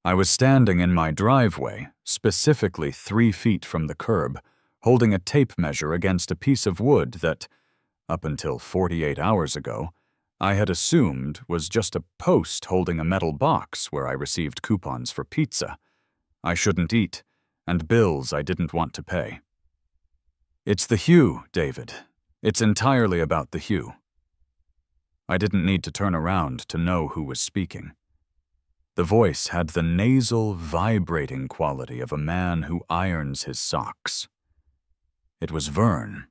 I was standing in my driveway, specifically 3 feet from the curb, holding a tape measure against a piece of wood that, up until 48 hours ago, I had assumed was just a post holding a metal box where I received coupons for pizza I shouldn't eat and bills I didn't want to pay. It's the hue, David. It's entirely about the hue. I didn't need to turn around to know who was speaking. The voice had the nasal, vibrating quality of a man who irons his socks. It was Vern.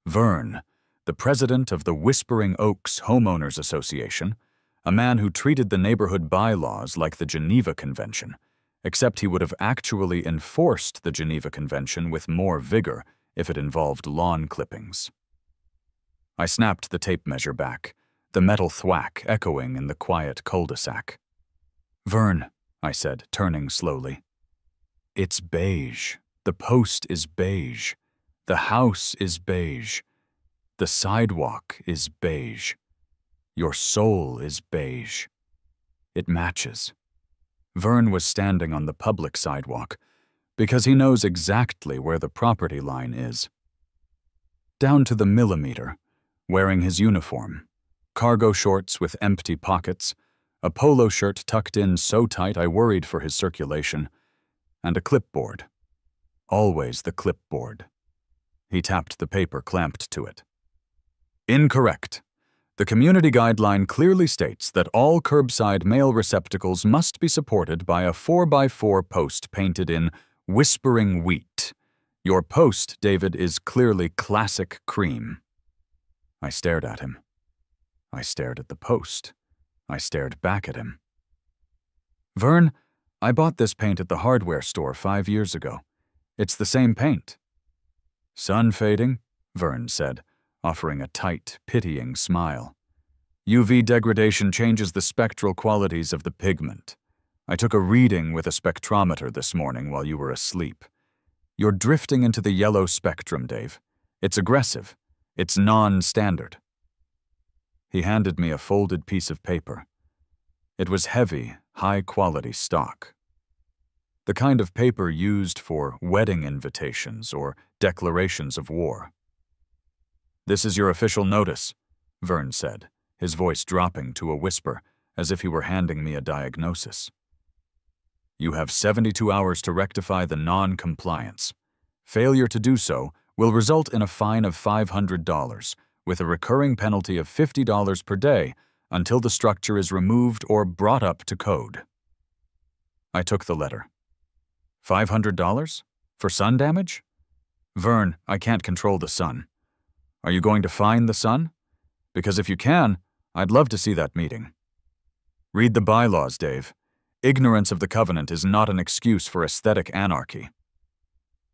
Vern, the president of the Whispering Oaks Homeowners Association, a man who treated the neighborhood bylaws like the Geneva Convention, except he would have actually enforced the Geneva Convention with more vigor if it involved lawn clippings. I snapped the tape measure back, the metal thwack echoing in the quiet cul-de-sac. "Vern," I said, turning slowly. "It's beige. The post is beige. The house is beige. The sidewalk is beige. Your soul is beige. It matches." Vern was standing on the public sidewalk because he knows exactly where the property line is. Down to the millimeter, wearing his uniform, cargo shorts with empty pockets, a polo shirt tucked in so tight I worried for his circulation, and a clipboard. Always the clipboard. He tapped the paper clamped to it. "Incorrect. The community guideline clearly states that all curbside mail receptacles must be supported by a 4x4 post painted in whispering wheat. Your post, David, is clearly classic cream." I stared at him. I stared at the post. I stared back at him. "Vern, I bought this paint at the hardware store 5 years ago. It's the same paint." "Sun fading," Vern said, offering a tight, pitying smile. "UV degradation changes the spectral qualities of the pigment. I took a reading with a spectrometer this morning while you were asleep. You're drifting into the yellow spectrum, Dave. It's aggressive. It's non-standard." He handed me a folded piece of paper. It was heavy, high-quality stock. The kind of paper used for wedding invitations or declarations of war. "This is your official notice," Vern said, his voice dropping to a whisper as if he were handing me a diagnosis. "You have 72 hours to rectify the non-compliance. Failure to do so will result in a fine of $500, with a recurring penalty of $50 per day until the structure is removed or brought up to code." I took the letter. $500? For sun damage? "Vern, I can't control the sun. Are you going to fine the sun? Because if you can, I'd love to see that meeting. Read the bylaws, Dave. Ignorance of the covenant is not an excuse for aesthetic anarchy."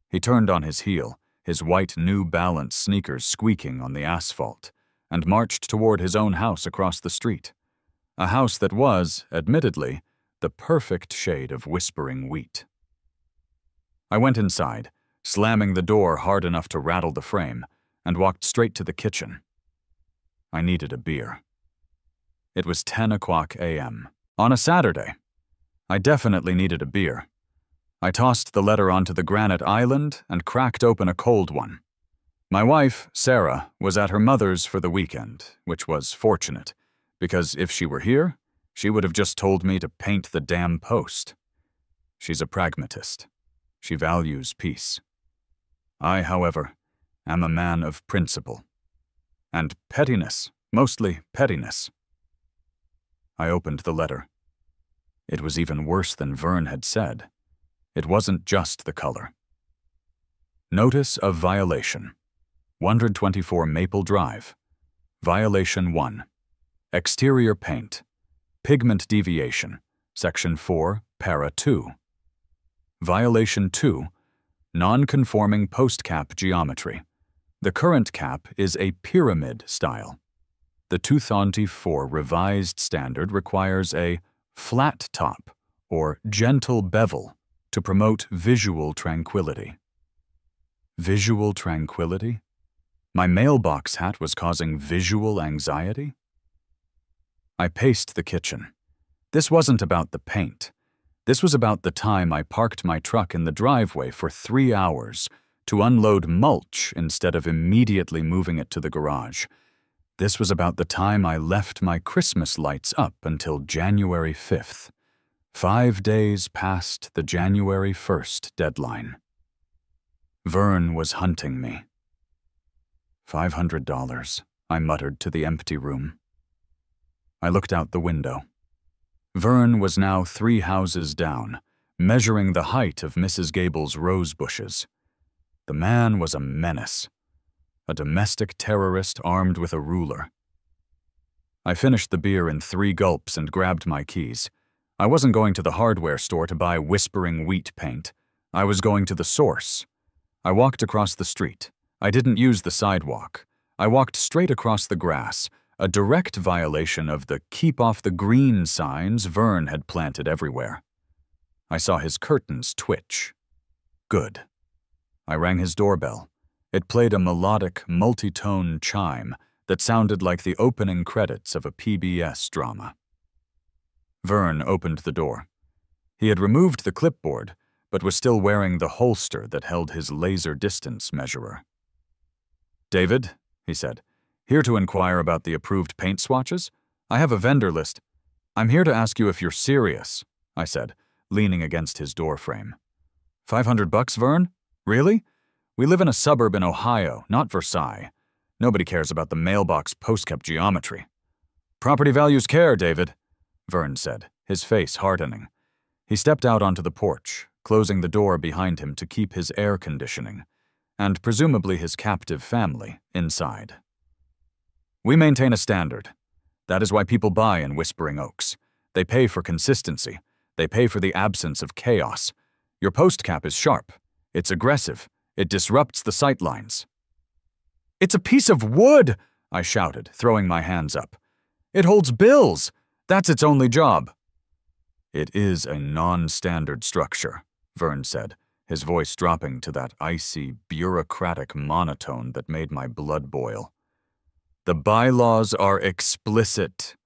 He turned on his heel, his white New Balance sneakers squeaking on the asphalt, and marched toward his own house across the street. A house that was, admittedly, the perfect shade of whispering wheat. I went inside, slamming the door hard enough to rattle the frame, and walked straight to the kitchen. I needed a beer. It was 10 o'clock a.m. on a Saturday. I definitely needed a beer. I tossed the letter onto the granite island and cracked open a cold one. My wife, Sarah, was at her mother's for the weekend, which was fortunate, because if she were here, she would have just told me to paint the damn post. She's a pragmatist. She values peace. I, however, am a man of principle. And pettiness, mostly pettiness. I opened the letter. It was even worse than Vern had said. It wasn't just the color. Notice of violation. 124 Maple Drive. Violation 1. Exterior paint. Pigment deviation. Section 4, Para 2. Violation 2. Non-conforming post cap geometry. The current cap is a pyramid style. The 224 revised standard requires a flat top or gentle bevel to promote visual tranquility. Visual tranquility? My mailbox hat was causing visual anxiety? I paced the kitchen. This wasn't about the paint. This was about the time I parked my truck in the driveway for 3 hours to unload mulch instead of immediately moving it to the garage. This was about the time I left my Christmas lights up until January 5th. 5 days past the January 1st deadline. Vern was hunting me. $500, I muttered to the empty room. I looked out the window. Vern was now 3 houses down, measuring the height of Mrs. Gable's rose bushes. The man was a menace, a domestic terrorist armed with a ruler. I finished the beer in 3 gulps and grabbed my keys. I wasn't going to the hardware store to buy whispering wheat paint. I was going to the source. I walked across the street. I didn't use the sidewalk. I walked straight across the grass, a direct violation of the "keep off the green" signs Vern had planted everywhere. I saw his curtains twitch. Good. I rang his doorbell. It played a melodic, multi-tone chime that sounded like the opening credits of a PBS drama. Vern opened the door. He had removed the clipboard, but was still wearing the holster that held his laser distance measurer. "David," he said, "here to inquire about the approved paint swatches? I have a vendor list." "I'm here to ask you if you're serious," I said, leaning against his doorframe. $500, Vern? Really? We live in a suburb in Ohio, not Versailles. Nobody cares about the mailbox post-kept geometry. "Property values care, David," Vern said, his face hardening. He stepped out onto the porch, closing the door behind him to keep his air conditioning, and presumably his captive family, inside. "We maintain a standard. That is why people buy in Whispering Oaks. They pay for consistency. They pay for the absence of chaos. Your post cap is sharp. It's aggressive. It disrupts the sightlines." "It's a piece of wood!" I shouted, throwing my hands up. "It holds bills. That's its only job." "It is a non-standard structure," Vern said, his voice dropping to that icy, bureaucratic monotone that made my blood boil. "The bylaws are explicit.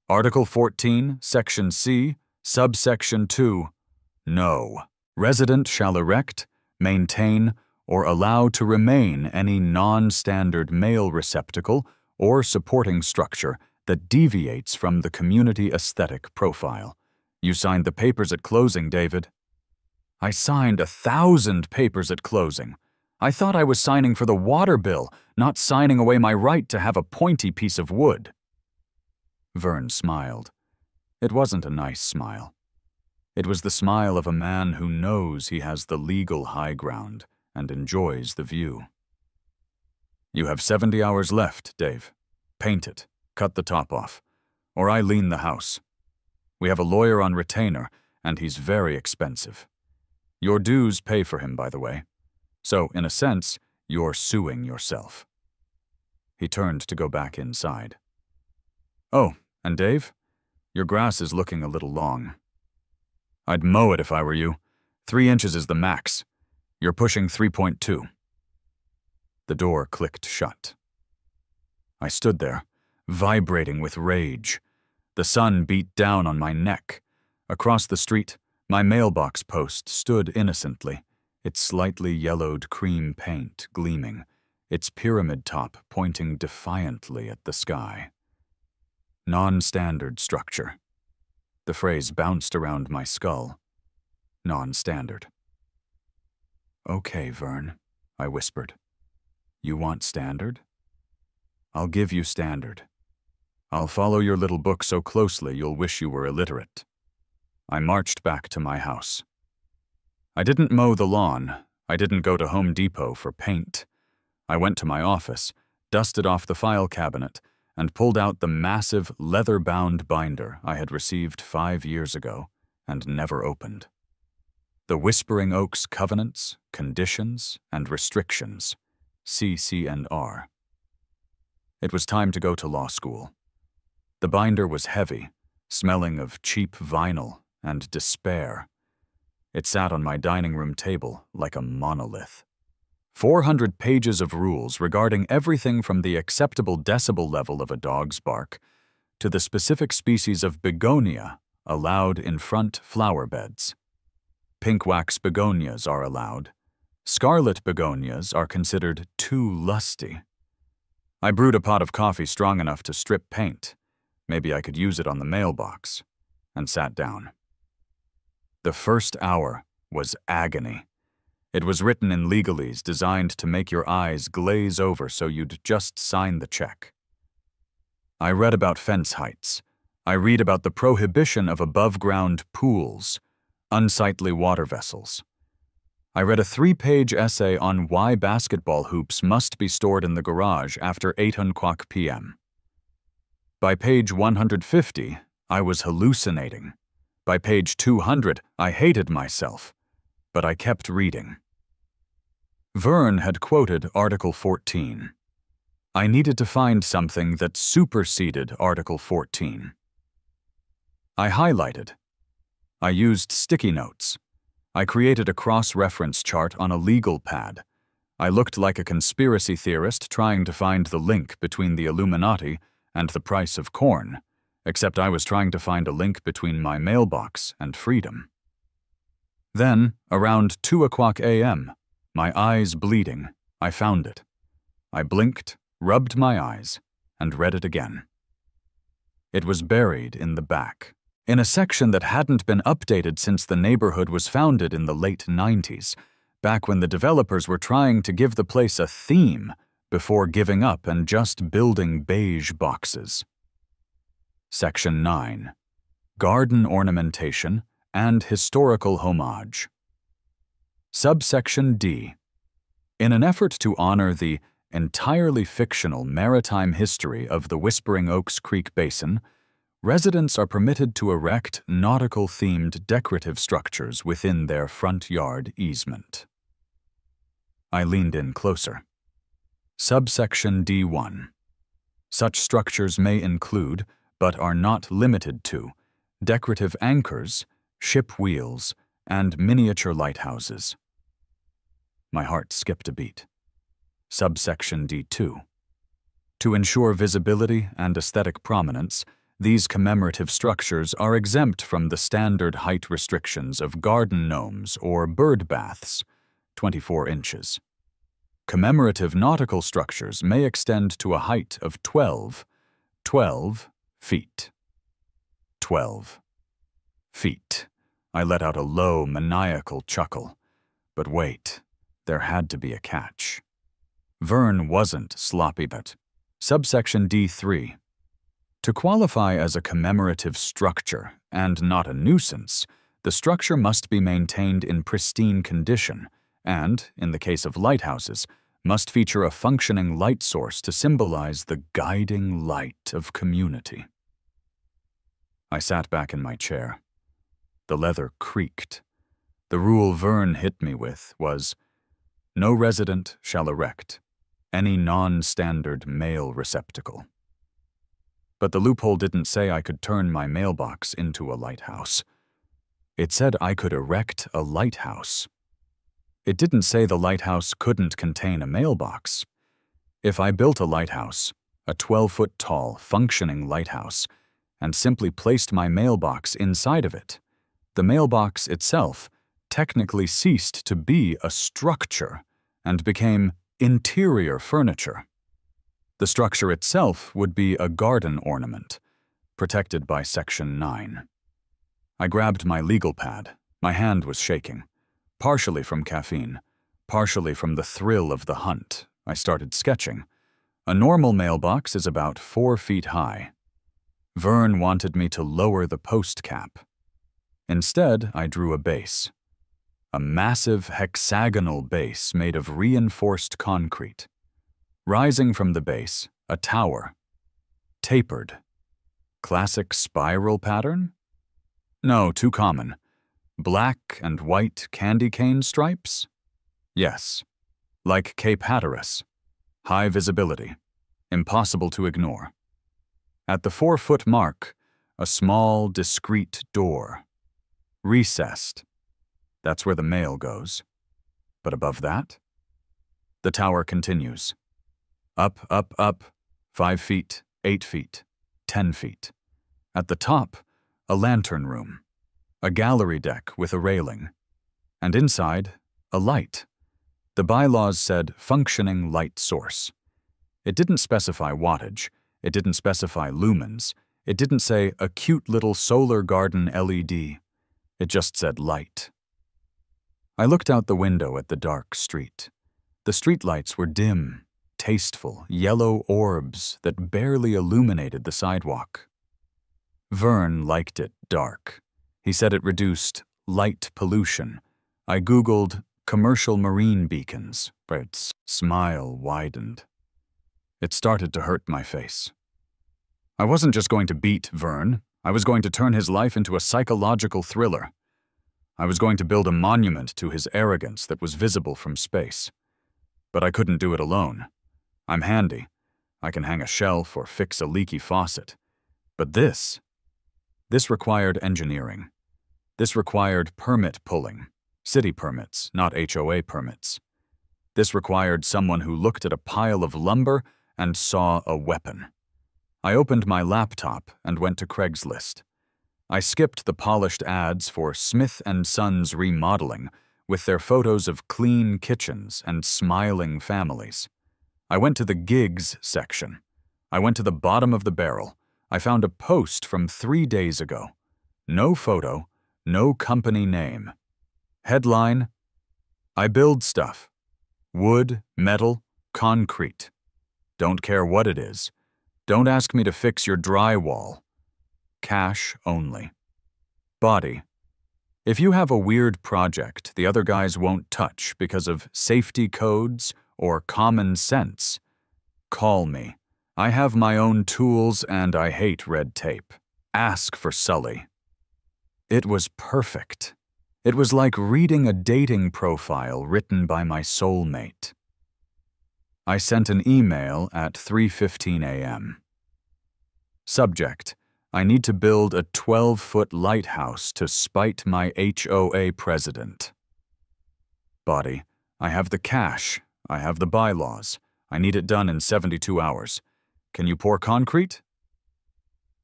Article 14, Section C, Subsection 2. No. Resident shall erect, maintain, or allow to remain any non-standard mail receptacle or supporting structure that deviates from the community aesthetic profile. You signed the papers at closing, David." "I signed 1,000 papers at closing. I thought I was signing for the water bill, not signing away my right to have a pointy piece of wood." Vern smiled. It wasn't a nice smile. It was the smile of a man who knows he has the legal high ground and enjoys the view. "You have 70 hours left, Dave. Paint it, cut the top off, or I lien the house. We have a lawyer on retainer, and he's very expensive. Your dues pay for him, by the way. So, in a sense, you're suing yourself." He turned to go back inside. "Oh, and Dave, your grass is looking a little long. I'd mow it if I were you. 3 inches is the max. You're pushing 3.2. The door clicked shut. I stood there, vibrating with rage. The sun beat down on my neck. Across the street, my mailbox post stood innocently, its slightly yellowed cream paint gleaming, its pyramid top pointing defiantly at the sky. Non-standard structure. The phrase bounced around my skull. Non-standard. "Okay, Vern," I whispered. "You want standard? I'll give you standard. I'll follow your little book so closely you'll wish you were illiterate." I marched back to my house. I didn't mow the lawn. I didn't go to Home Depot for paint. I went to my office, dusted off the file cabinet, and pulled out the massive leather-bound binder I had received 5 years ago and never opened. The Whispering Oaks Covenants, Conditions, and Restrictions, CC&R. It was time to go to law school. The binder was heavy, smelling of cheap vinyl and despair. It sat on my dining room table like a monolith. 400 pages of rules regarding everything from the acceptable decibel level of a dog's bark to the specific species of begonia allowed in front flower beds. Pink wax begonias are allowed. Scarlet begonias are considered too lusty. I brewed a pot of coffee strong enough to strip paint. Maybe I could use it on the mailbox, and sat down. The first hour was agony. It was written in legalese designed to make your eyes glaze over so you'd just sign the check. I read about fence heights. I read about the prohibition of above-ground pools, unsightly water vessels. I read a 3-page essay on why basketball hoops must be stored in the garage after 8:00 p.m. By page 150, I was hallucinating. By page 200, I hated myself, but I kept reading. Verne had quoted Article 14. I needed to find something that superseded Article 14. I highlighted. I used sticky notes. I created a cross-reference chart on a legal pad. I looked like a conspiracy theorist trying to find the link between the Illuminati and the price of corn, except I was trying to find a link between my mailbox and freedom. Then, around 2:00 a.m., my eyes bleeding, I found it. I blinked, rubbed my eyes, and read it again. It was buried in the back, in a section that hadn't been updated since the neighborhood was founded in the late 90s, back when the developers were trying to give the place a theme before giving up and just building beige boxes. Section 9. Garden Ornamentation and Historical Homage. Subsection D. In an effort to honor the entirely fictional maritime history of the Whispering Oaks Creek Basin, residents are permitted to erect nautical-themed decorative structures within their front yard easement. I leaned in closer. Subsection D1. Such structures may include, but are not limited to, decorative anchors, ship wheels, and miniature lighthouses. My heart skipped a beat. Subsection D2. To ensure visibility and aesthetic prominence, these commemorative structures are exempt from the standard height restrictions of garden gnomes or bird baths, 24 inches. Commemorative nautical structures may extend to a height of 12 feet. 12 feet. I let out a low, maniacal chuckle. But wait, there had to be a catch. Verne wasn't sloppy, but subsection D3. To qualify as a commemorative structure and not a nuisance, the structure must be maintained in pristine condition and, in the case of lighthouses, must feature a functioning light source to symbolize the guiding light of community. I sat back in my chair. The leather creaked. The rule Verne hit me with was, no resident shall erect any non-standard mail receptacle. But the loophole didn't say I could turn my mailbox into a lighthouse. It said I could erect a lighthouse. It didn't say the lighthouse couldn't contain a mailbox. If I built a lighthouse, a 12-foot-tall, functioning lighthouse, and simply placed my mailbox inside of it, the mailbox itself technically ceased to be a structure and became interior furniture. The structure itself would be a garden ornament, protected by Section 9. I grabbed my legal pad. My hand was shaking, partially from caffeine, partially from the thrill of the hunt. I started sketching. A normal mailbox is about 4 feet high. Verne wanted me to lower the post cap. Instead, I drew a base. A massive hexagonal base made of reinforced concrete. Rising from the base, a tower. Tapered. Classic spiral pattern? No, too common. Black and white candy cane stripes? Yes. Like Cape Hatteras. High visibility. Impossible to ignore. At the 4-foot mark, a small, discreet door. Recessed. That's where the mail goes. But above that? The tower continues. Up, up, up, 5 feet, 8 feet, 10 feet. At the top, a lantern room, a gallery deck with a railing, and inside, a light. The bylaws said functioning light source. It didn't specify wattage, it didn't specify lumens, it didn't say a cute little solar garden LED. It just said light. I looked out the window at the dark street. The streetlights were dim, tasteful, yellow orbs that barely illuminated the sidewalk. Vern liked it dark. He said it reduced light pollution. I Googled commercial marine beacons. Brett's smile widened. It started to hurt my face. I wasn't just going to beat Vern. I was going to turn his life into a psychological thriller. I was going to build a monument to his arrogance that was visible from space. But I couldn't do it alone. I'm handy. I can hang a shelf or fix a leaky faucet. But this required engineering. This required permit pulling. City permits, not HOA permits. This required someone who looked at a pile of lumber and saw a weapon. I opened my laptop and went to Craigslist. I skipped the polished ads for Smith & Sons Remodeling with their photos of clean kitchens and smiling families. I went to the gigs section. I went to the bottom of the barrel. I found a post from 3 days ago. No photo, no company name. Headline: I build stuff. Wood, metal, concrete. Don't care what it is. Don't ask me to fix your drywall. Cash only. Body: if you have a weird project the other guys won't touch because of safety codes or common sense, call me. I have my own tools and I hate red tape. Ask for Sully. It was perfect. It was like reading a dating profile written by my soulmate. I sent an email at 3:15 a.m. Subject: I need to build a 12-foot lighthouse to spite my HOA president. Body: I have the cash. I have the bylaws. I need it done in 72 hours. Can you pour concrete?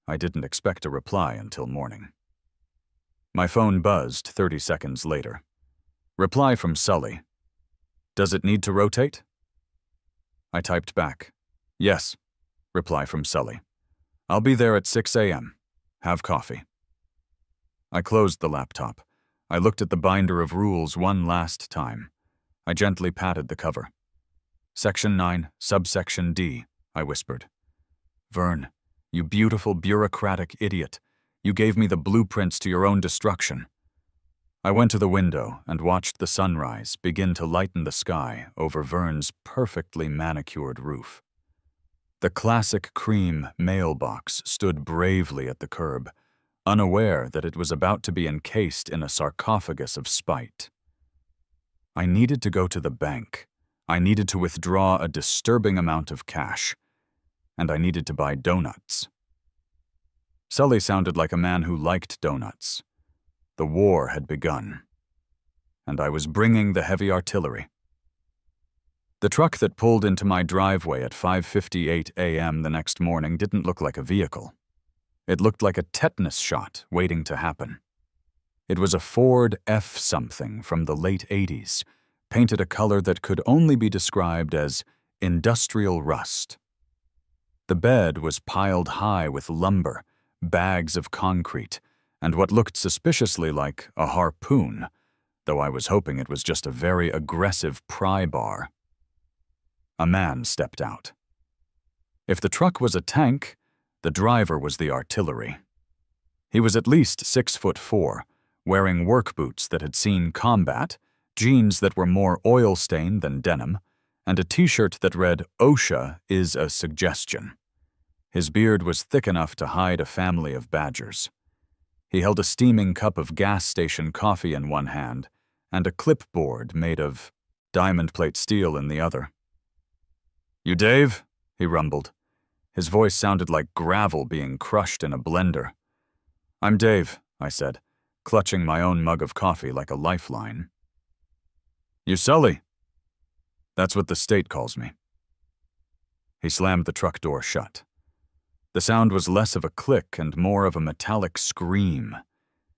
I didn't expect a reply until morning. My phone buzzed 30 seconds later. Reply from Sully. Does it need to rotate? I typed back. Yes. Reply from Sully. I'll be there at 6 a.m. Have coffee. I closed the laptop. I looked at the binder of rules one last time. I gently patted the cover. Section 9, subsection D, I whispered. Vern, you beautiful bureaucratic idiot. You gave me the blueprints to your own destruction. I went to the window and watched the sunrise begin to lighten the sky over Vern's perfectly manicured roof. The classic cream mailbox stood bravely at the curb, unaware that it was about to be encased in a sarcophagus of spite. I needed to go to the bank. I needed to withdraw a disturbing amount of cash. And I needed to buy donuts. Sully sounded like a man who liked donuts. The war had begun. And I was bringing the heavy artillery. The truck that pulled into my driveway at 5:58 a.m. the next morning didn't look like a vehicle. It looked like a tetanus shot waiting to happen. It was a Ford F-something from the late 80s, painted a color that could only be described as industrial rust. The bed was piled high with lumber, bags of concrete, and what looked suspiciously like a harpoon, though I was hoping it was just a very aggressive pry bar. A man stepped out. If the truck was a tank, the driver was the artillery. He was at least 6'4", wearing work boots that had seen combat, jeans that were more oil-stained than denim, and a t-shirt that read, "OSHA is a suggestion." His beard was thick enough to hide a family of badgers. He held a steaming cup of gas station coffee in one hand and a clipboard made of diamond plate steel in the other. "You Dave?" he rumbled. His voice sounded like gravel being crushed in a blender. "I'm Dave," I said, clutching my own mug of coffee like a lifeline. "You Sully?" "That's what the state calls me." He slammed the truck door shut. The sound was less of a click and more of a metallic scream.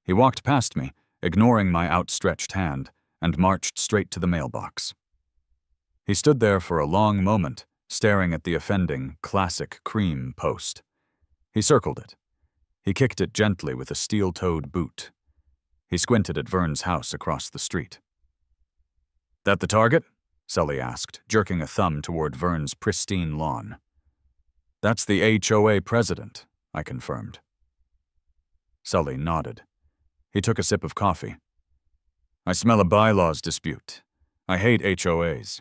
He walked past me, ignoring my outstretched hand, and marched straight to the mailbox. He stood there for a long moment, staring at the offending, classic cream post. He circled it. He kicked it gently with a steel-toed boot. He squinted at Vern's house across the street. "That the target?" Sully asked, jerking a thumb toward Vern's pristine lawn. "That's the HOA president," I confirmed. Sully nodded. He took a sip of coffee. "I smell a bylaws dispute. I hate HOAs.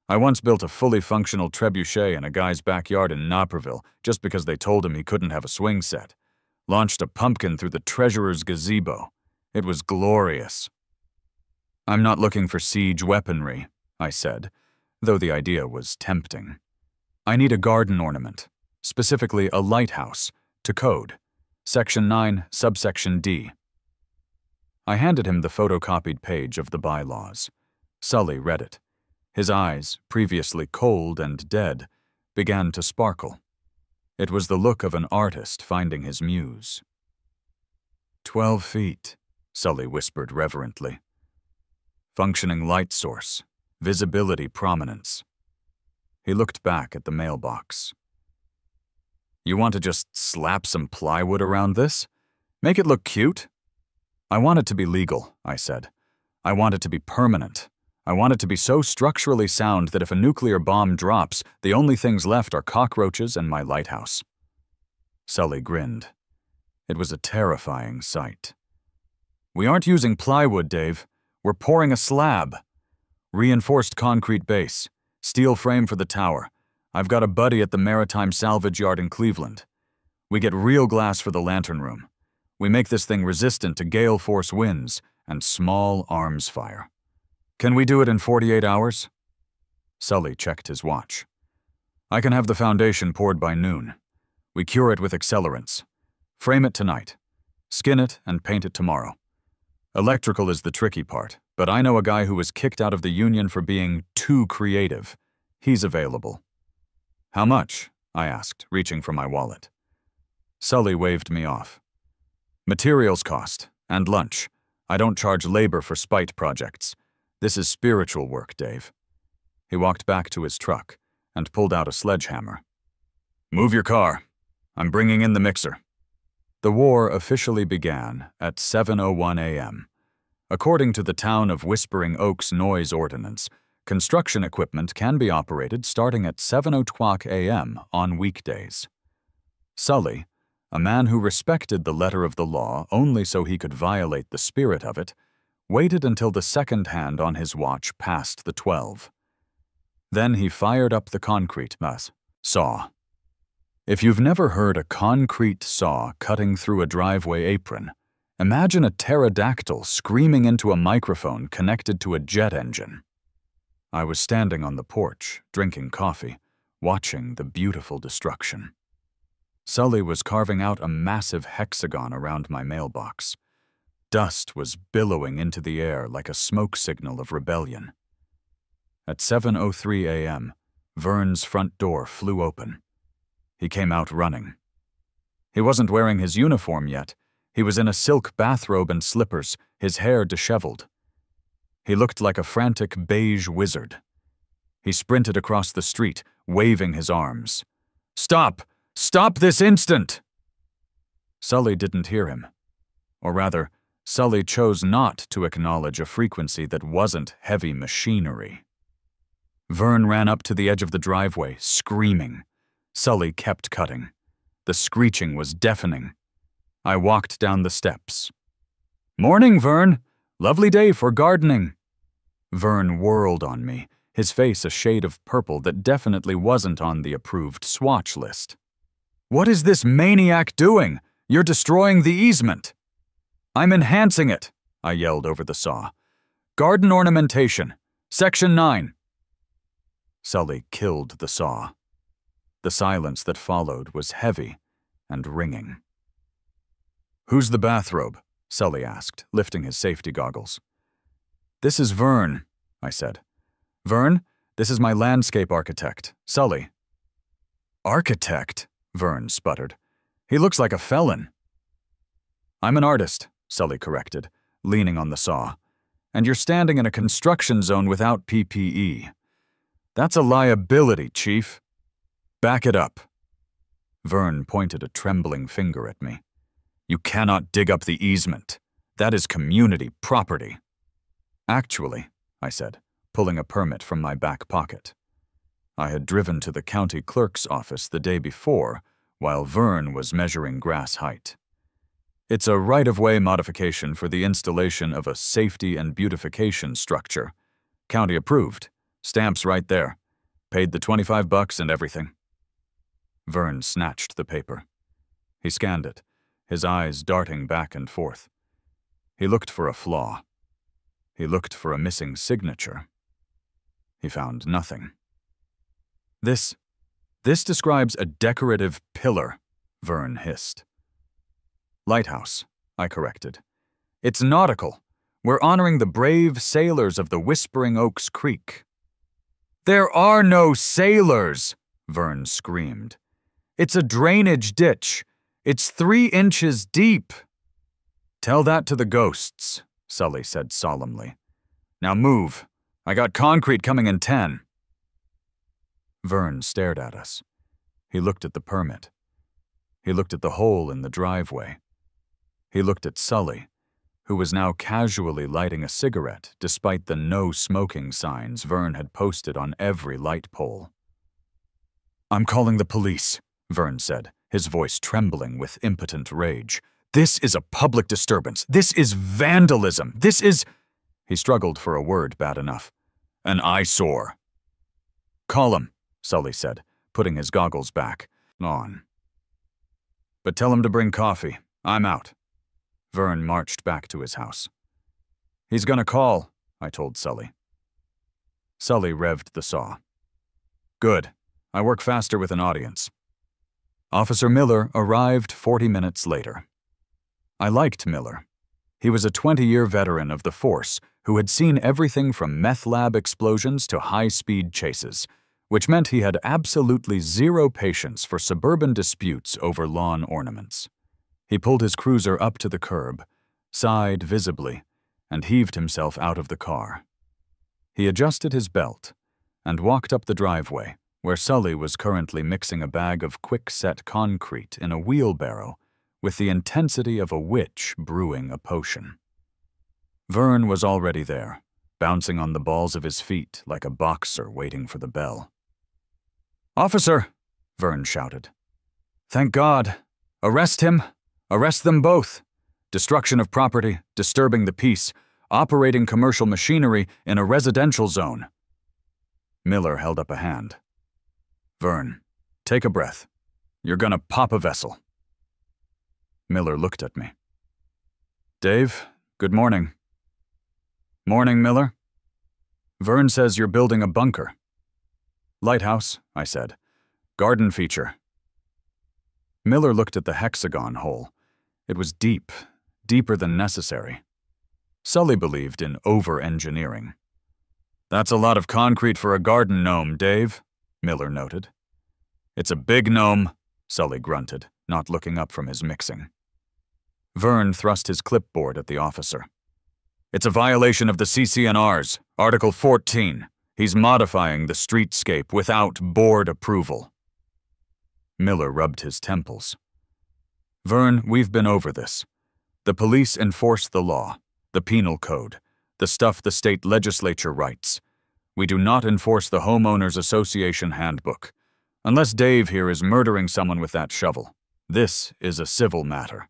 I once built a fully functional trebuchet in a guy's backyard in Naperville just because they told him he couldn't have a swing set. Launched a pumpkin through the treasurer's gazebo. It was glorious." "I'm not looking for siege weaponry," I said, though the idea was tempting. "I need a garden ornament, specifically a lighthouse, to code. Section 9, subsection D." I handed him the photocopied page of the bylaws. Sully read it. His eyes, previously cold and dead, began to sparkle. It was the look of an artist finding his muse. 12 feet, Sully whispered reverently. Functioning light source, visibility prominence. He looked back at the mailbox. "You want to just slap some plywood around this? Make it look cute?" "I want it to be legal," I said. "I want it to be permanent. I want it to be so structurally sound that if a nuclear bomb drops, the only things left are cockroaches and my lighthouse." Sully grinned. It was a terrifying sight. "We aren't using plywood, Dave. We're pouring a slab. Reinforced concrete base. Steel frame for the tower. I've got a buddy at the Maritime Salvage Yard in Cleveland. We get real glass for the lantern room. We make this thing resistant to gale force winds and small arms fire. Can we do it in 48 hours? Sully checked his watch. "I can have the foundation poured by noon. We cure it with accelerants. Frame it tonight. Skin it and paint it tomorrow. Electrical is the tricky part, but I know a guy who was kicked out of the union for being too creative. He's available." "How much?" I asked, reaching for my wallet. Sully waved me off. "Materials cost, and lunch. I don't charge labor for spite projects. This is spiritual work, Dave." He walked back to his truck and pulled out a sledgehammer. "Move your car. I'm bringing in the mixer." The war officially began at 7:01 a.m. According to the Town of Whispering Oaks noise ordinance, construction equipment can be operated starting at 7:00 a.m. on weekdays. Sully, a man who respected the letter of the law only so he could violate the spirit of it, waited until the second hand on his watch passed the 12. Then he fired up the concrete saw. If you've never heard a concrete saw cutting through a driveway apron, imagine a pterodactyl screaming into a microphone connected to a jet engine. I was standing on the porch, drinking coffee, watching the beautiful destruction. Sully was carving out a massive hexagon around my mailbox. Dust was billowing into the air like a smoke signal of rebellion. At 7:03 a.m., Vern's front door flew open. He came out running. He wasn't wearing his uniform yet. He was in a silk bathrobe and slippers, his hair disheveled. He looked like a frantic beige wizard. He sprinted across the street, waving his arms. "Stop! Stop this instant!" Sully didn't hear him. Or rather, Sully chose not to acknowledge a frequency that wasn't heavy machinery. Vern ran up to the edge of the driveway, screaming. Sully kept cutting. The screeching was deafening. I walked down the steps. "Morning, Vern! Lovely day for gardening." Vern whirled on me, his face a shade of purple that definitely wasn't on the approved swatch list. "What is this maniac doing? You're destroying the easement." "I'm enhancing it," I yelled over the saw. "Garden ornamentation. Section 9. Sully killed the saw. The silence that followed was heavy and ringing. "Who's the bathrobe?" Sully asked, lifting his safety goggles. "This is Vern," I said. "Vern, this is my landscape architect, Sully." "Architect?" Vern sputtered. "He looks like a felon." "I'm an artist," Sully corrected, leaning on the saw. "And you're standing in a construction zone without PPE. That's a liability, Chief. Back it up." Vern pointed a trembling finger at me. "You cannot dig up the easement. That is community property." "Actually," I said, pulling a permit from my back pocket. I had driven to the county clerk's office the day before, while Vern was measuring grass height. "It's a right-of-way modification for the installation of a safety and beautification structure. County approved. Stamps right there. Paid the $25 and everything." Vern snatched the paper. He scanned it, his eyes darting back and forth. He looked for a flaw. He looked for a missing signature. He found nothing. This describes a decorative pillar," Vern hissed. "Lighthouse," I corrected. "It's nautical. We're honoring the brave sailors of the Whispering Oaks Creek." "There are no sailors!" Vern screamed. "It's a drainage ditch. It's 3 inches deep." "Tell that to the ghosts," Sully said solemnly. "Now move. I got concrete coming in 10. Vern stared at us. He looked at the permit. He looked at the hole in the driveway. He looked at Sully, who was now casually lighting a cigarette despite the no smoking signs Vern had posted on every light pole. "I'm calling the police," Vern said, his voice trembling with impotent rage. "This is a public disturbance. This is vandalism. This is—" He struggled for a word bad enough. "An eyesore." "Call him," Sully said, putting his goggles back on. "But tell him to bring coffee. I'm out." Vern marched back to his house. "He's gonna call," I told Sully. Sully revved the saw. "Good. I work faster with an audience." Officer Miller arrived 40 minutes later. I liked Miller. He was a 20-year veteran of the force who had seen everything from meth lab explosions to high-speed chases, which meant he had absolutely zero patience for suburban disputes over lawn ornaments. He pulled his cruiser up to the curb, sighed visibly, and heaved himself out of the car. He adjusted his belt and walked up the driveway, where Sully was currently mixing a bag of quick-set concrete in a wheelbarrow with the intensity of a witch brewing a potion. Vern was already there, bouncing on the balls of his feet like a boxer waiting for the bell. "Officer!" Vern shouted. "Thank God! Arrest him! Arrest them both! Destruction of property, disturbing the peace, operating commercial machinery in a residential zone." Miller held up a hand. "Vern, take a breath. You're gonna pop a vessel." Miller looked at me. "Dave, good morning." "Morning, Miller." "Vern says you're building a bunker." "Lighthouse," I said. "Garden feature." Miller looked at the hexagon hole. It was deep, deeper than necessary. Sully believed in over-engineering. "That's a lot of concrete for a garden gnome, Dave," Miller noted. "It's a big gnome," Sully grunted, not looking up from his mixing. Vern thrust his clipboard at the officer. "It's a violation of the CCNRs, Article 14. He's modifying the streetscape without board approval." Miller rubbed his temples. "Vern, we've been over this. The police enforce the law, the penal code, the stuff the state legislature writes. We do not enforce the Homeowners Association handbook. Unless Dave here is murdering someone with that shovel. This is a civil matter."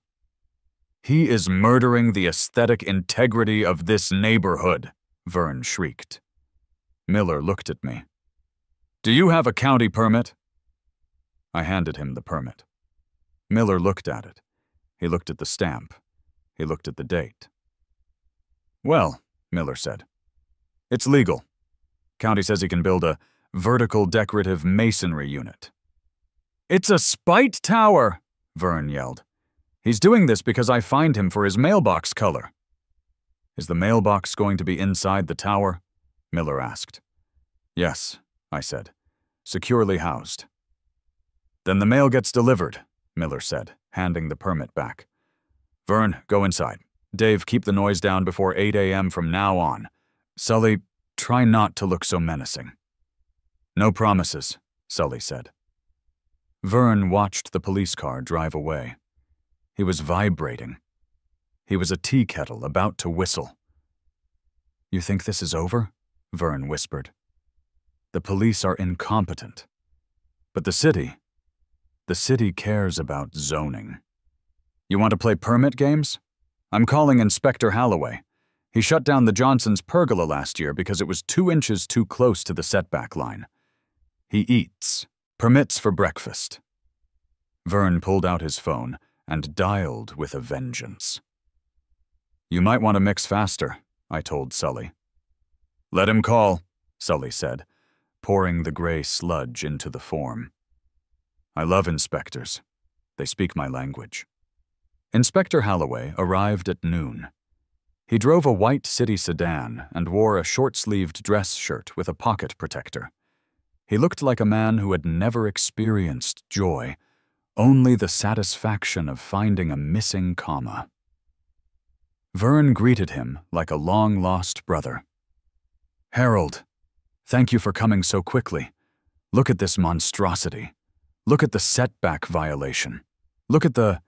"He is murdering the aesthetic integrity of this neighborhood," Vern shrieked. Miller looked at me. "Do you have a county permit?" I handed him the permit. Miller looked at it. He looked at the stamp. He looked at the date. "Well," Miller said, "it's legal. County says he can build a vertical decorative masonry unit." "It's a spite tower," Vern yelled. "He's doing this because I fined him for his mailbox color." "Is the mailbox going to be inside the tower?" Miller asked. "Yes," I said, "securely housed." Then the mail gets delivered, Miller said, handing the permit back. Vern, go inside. Dave, keep the noise down before 8 a.m. from now on. Sully, try not to look so menacing. No promises, Sully said. Vern watched the police car drive away. He was vibrating. He was a tea kettle about to whistle. You think this is over? Vern whispered. The police are incompetent. But the city cares about zoning. You want to play permit games? I'm calling Inspector Holloway. He shut down the Johnsons' pergola last year because it was 2 inches too close to the setback line. He eats permits for breakfast. Vern pulled out his phone and dialed with a vengeance. You might want to mix faster, I told Sully. Let him call, Sully said, pouring the gray sludge into the form. I love inspectors. They speak my language. Inspector Holloway arrived at noon. He drove a white city sedan and wore a short-sleeved dress shirt with a pocket protector. He looked like a man who had never experienced joy, only the satisfaction of finding a missing comma. Vern greeted him like a long-lost brother. Harold, thank you for coming so quickly. Look at this monstrosity. Look at the setback violation. Look at the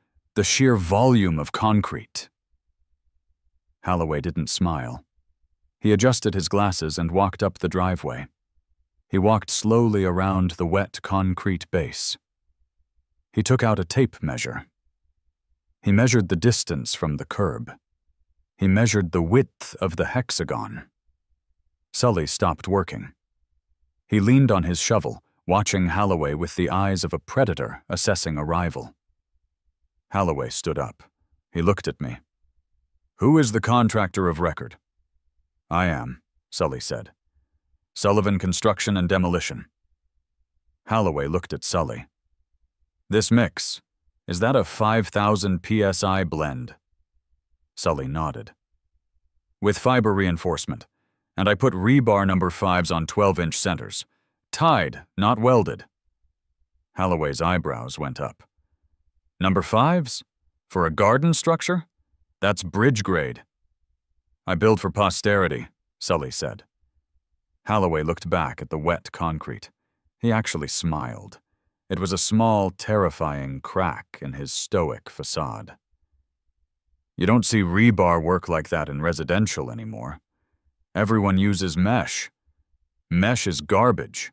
sheer volume of concrete. Holloway didn't smile. He adjusted his glasses and walked up the driveway. He walked slowly around the wet concrete base. He took out a tape measure. He measured the distance from the curb. He measured the width of the hexagon. Sully stopped working. He leaned on his shovel, watching Holloway with the eyes of a predator assessing a rival. Holloway stood up. He looked at me. Who is the contractor of record? I am, Sully said. Sullivan Construction and Demolition. Holloway looked at Sully. This mix, is that a 5,000 psi blend? Sully nodded. With fiber reinforcement, and I put rebar number 5s on 12-inch centers. Tied, not welded. Holloway's eyebrows went up. Number 5s? For a garden structure? That's bridge grade. I build for posterity, Sully said. Holloway looked back at the wet concrete. He actually smiled. It was a small, terrifying crack in his stoic facade. You don't see rebar work like that in residential anymore. Everyone uses mesh. Mesh is garbage.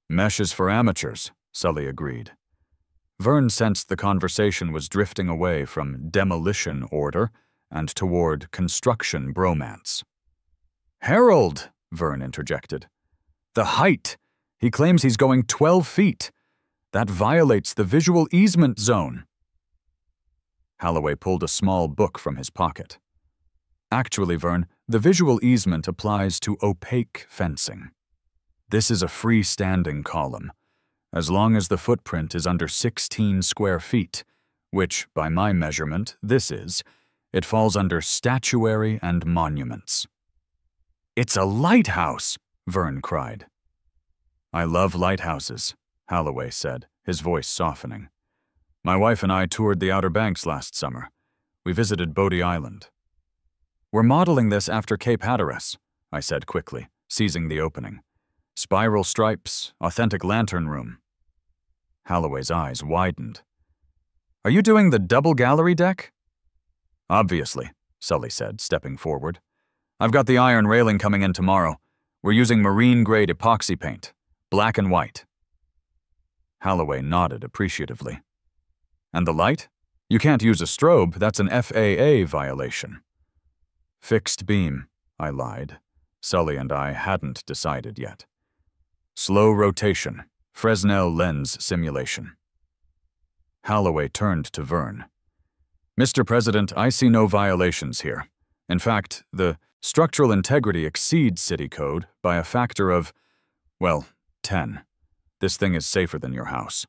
Mesh is for amateurs, Sully agreed. Vern sensed the conversation was drifting away from demolition order and toward construction bromance. Harold, Vern interjected. The height. He claims he's going 12 feet. That violates the visual easement zone. Holloway pulled a small book from his pocket. Actually, Vern, the visual easement applies to opaque fencing. This is a freestanding column. As long as the footprint is under 16 square feet, which, by my measurement, this is, it falls under statuary and monuments. It's a lighthouse, Vern cried. I love lighthouses, Holloway said, his voice softening. My wife and I toured the Outer Banks last summer. We visited Bodie Island. We're modeling this after Cape Hatteras, I said quickly, seizing the opening. Spiral stripes, authentic lantern room. Holloway's eyes widened. Are you doing the double gallery deck? Obviously, Sully said, stepping forward. I've got the iron railing coming in tomorrow. We're using marine-grade epoxy paint, black and white. Holloway nodded appreciatively. And the light? You can't use a strobe, that's an FAA violation. Fixed beam, I lied. Sully and I hadn't decided yet. Slow rotation, Fresnel lens simulation. Holloway turned to Vern. Mr. President, I see no violations here. In fact, the structural integrity exceeds city code by a factor of, well, 10. This thing is safer than your house.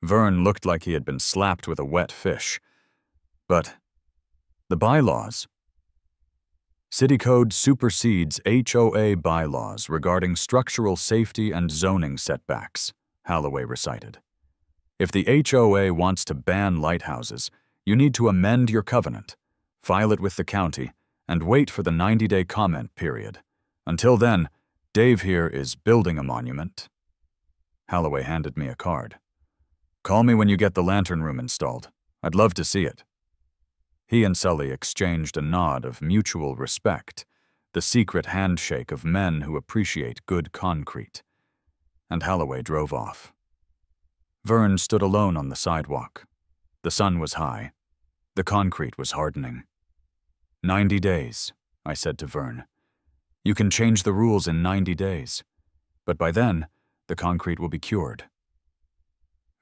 Vern looked like he had been slapped with a wet fish. But the bylaws? City Code supersedes HOA bylaws regarding structural safety and zoning setbacks, Halloway recited. If the HOA wants to ban lighthouses, you need to amend your covenant, file it with the county, and wait for the 90-day comment period. Until then, Dave here is building a monument. Halloway handed me a card. Call me when you get the lantern room installed. I'd love to see it. He and Sully exchanged a nod of mutual respect, the secret handshake of men who appreciate good concrete. And Halloway drove off. Vern stood alone on the sidewalk. The sun was high. The concrete was hardening. 90 days, I said to Vern. You can change the rules in 90 days. But by then, the concrete will be cured.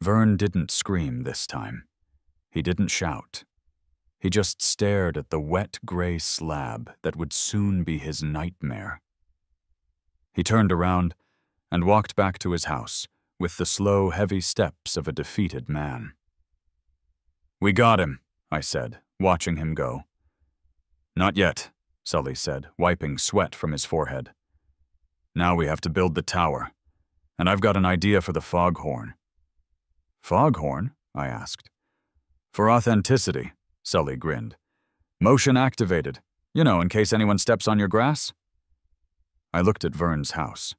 Vern didn't scream this time. He didn't shout. He just stared at the wet gray slab that would soon be his nightmare. He turned around and walked back to his house with the slow, heavy steps of a defeated man. We got him, I said, watching him go. Not yet, Sully said, wiping sweat from his forehead. Now we have to build the tower, and I've got an idea for the foghorn. Foghorn? I asked. For authenticity, Sully grinned. Motion activated, in case anyone steps on your grass. I looked at Vern's house.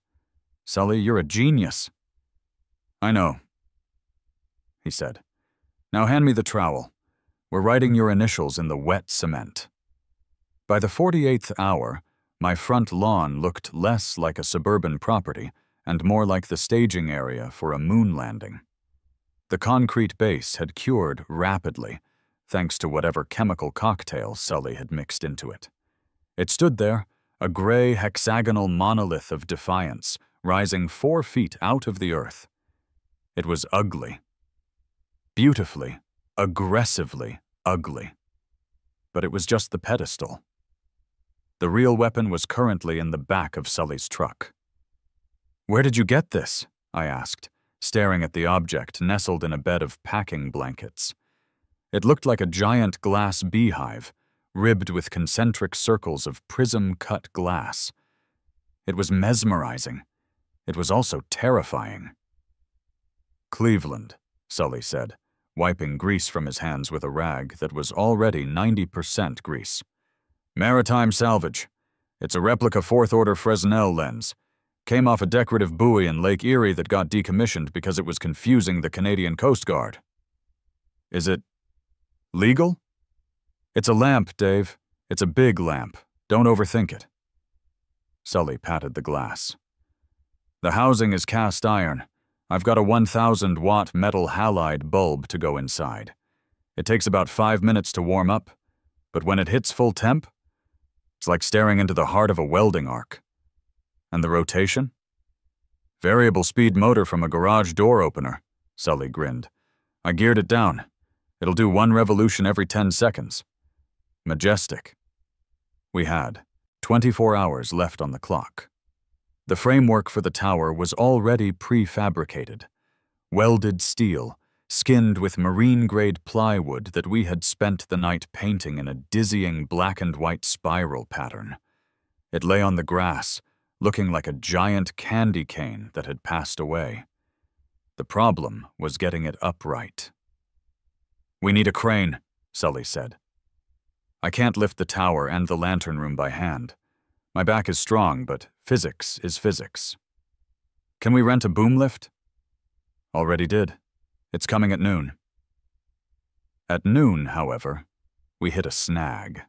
Sully, you're a genius. I know, he said. Now hand me the trowel. We're writing your initials in the wet cement. By the 48th hour, my front lawn looked less like a suburban property and more like the staging area for a moon landing. The concrete base had cured rapidly, thanks to whatever chemical cocktail Sully had mixed into it. It stood there, a gray hexagonal monolith of defiance, rising 4 feet out of the earth. It was ugly. Beautifully, aggressively ugly. But it was just the pedestal. The real weapon was currently in the back of Sully's truck. Where did you get this? I asked, staring at the object nestled in a bed of packing blankets. It looked like a giant glass beehive, ribbed with concentric circles of prism-cut glass. It was mesmerizing. It was also terrifying. Cleveland, Sully said, wiping grease from his hands with a rag that was already 90% grease. Maritime salvage. It's a replica 4th-order Fresnel lens. Came off a decorative buoy in Lake Erie that got decommissioned because it was confusing the Canadian Coast Guard. Is it legal? It's a lamp, Dave. It's a big lamp. Don't overthink it. Sully patted the glass. The housing is cast iron. I've got a 1,000-watt metal halide bulb to go inside. It takes about 5 minutes to warm up, but when it hits full temp, it's like staring into the heart of a welding arc. And the rotation? Variable speed motor from a garage door opener, Sully grinned. I geared it down. It'll do 1 revolution every 10 seconds. Majestic. We had 24 hours left on the clock. The framework for the tower was already prefabricated. Welded steel, skinned with marine-grade plywood that we had spent the night painting in a dizzying black-and-white spiral pattern. It lay on the grass, looking like a giant candy cane that had passed away. The problem was getting it upright. We need a crane, Sully said. I can't lift the tower and the lantern room by hand. My back is strong, but physics is physics. Can we rent a boom lift? Already did. It's coming at noon. At noon, however, we hit a snag.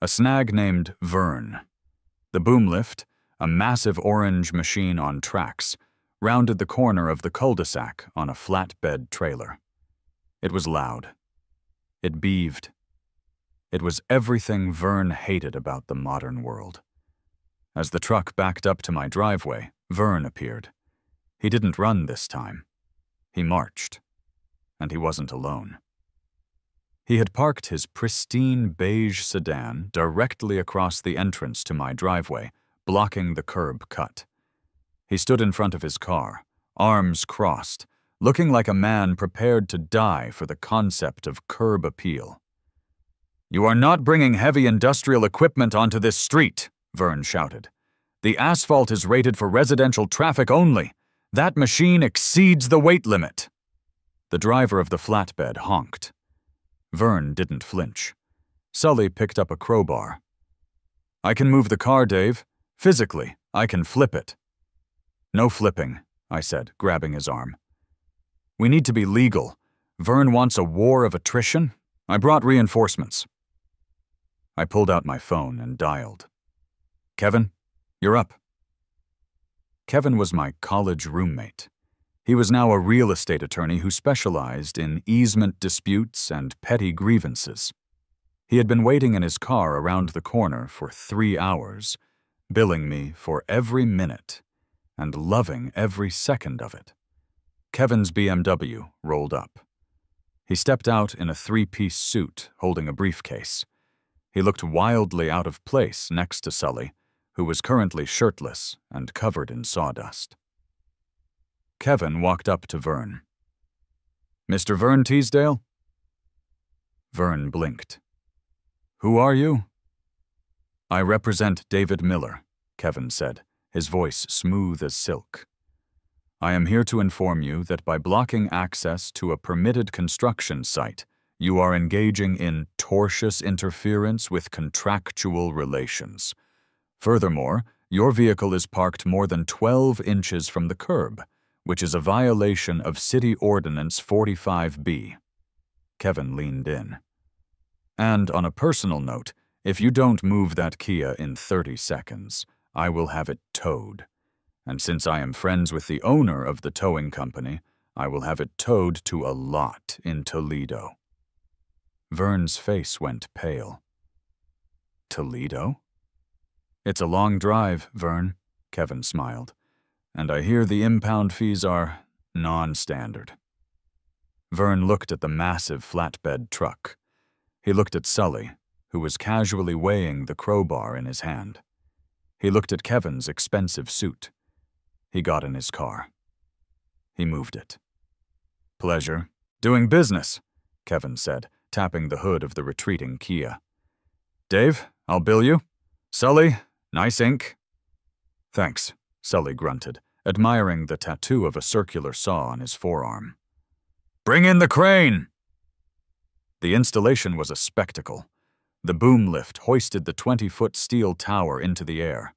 A snag named Vern. The boom lift, a massive orange machine on tracks, rounded the corner of the cul-de-sac on a flatbed trailer. It was loud. It beaved. It was everything Vern hated about the modern world. As the truck backed up to my driveway, Vern appeared. He didn't run this time. He marched. And he wasn't alone. He had parked his pristine beige sedan directly across the entrance to my driveway, blocking the curb cut. He stood in front of his car, arms crossed, looking like a man prepared to die for the concept of curb appeal. "You are not bringing heavy industrial equipment onto this street," Vern shouted. "The asphalt is rated for residential traffic only. That machine exceeds the weight limit. The driver of the flatbed honked. Vern didn't flinch. Sully picked up a crowbar. I can move the car, Dave. Physically, I can flip it. No flipping, I said, grabbing his arm. We need to be legal. Vern wants a war of attrition. I brought reinforcements. I pulled out my phone and dialed. Kevin, you're up. Kevin was my college roommate. He was now a real estate attorney who specialized in easement disputes and petty grievances. He had been waiting in his car around the corner for 3 hours, billing me for every minute and loving every second of it. Kevin's BMW rolled up. He stepped out in a 3-piece suit, holding a briefcase. He looked wildly out of place next to Sully, who was currently shirtless and covered in sawdust. Kevin walked up to Vern. Mr. Vern Teasdale? Vern blinked. Who are you? I represent David Miller, Kevin said, his voice smooth as silk. I am here to inform you that by blocking access to a permitted construction site, you are engaging in tortious interference with contractual relations. Furthermore, your vehicle is parked more than 12 inches from the curb, which is a violation of City Ordinance 45B. Kevin leaned in. And on a personal note, if you don't move that Kia in 30 seconds, I will have it towed. And since I am friends with the owner of the towing company, I will have it towed to a lot in Toledo. Vern's face went pale. Toledo? It's a long drive, Vern, Kevin smiled. And I hear the impound fees are non-standard. Vern looked at the massive flatbed truck. He looked at Sully, who was casually weighing the crowbar in his hand. He looked at Kevin's expensive suit. He got in his car. He moved it. Pleasure. Doing business, Kevin said, tapping the hood of the retreating Kia. Dave, I'll bill you. Sully, nice ink. Thanks, Sully grunted, admiring the tattoo of a circular saw on his forearm. Bring in the crane! The installation was a spectacle. The boom lift hoisted the 20-foot steel tower into the air.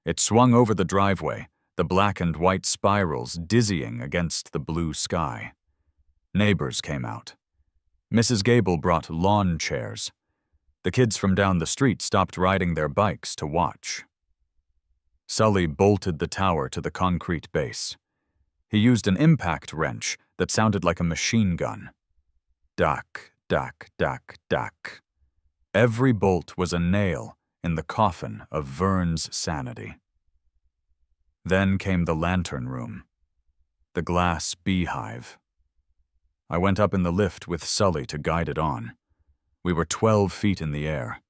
It swung over the driveway, the black and white spirals dizzying against the blue sky. Neighbors came out. Mrs. Gable brought lawn chairs. The kids from down the street stopped riding their bikes to watch. Sully bolted the tower to the concrete base. He used an impact wrench that sounded like a machine gun. Duck, duck, duck, duck. Every bolt was a nail in the coffin of Vern's sanity. Then came the lantern room, the glass beehive. I went up in the lift with Sully to guide it on. We were 12 feet in the air.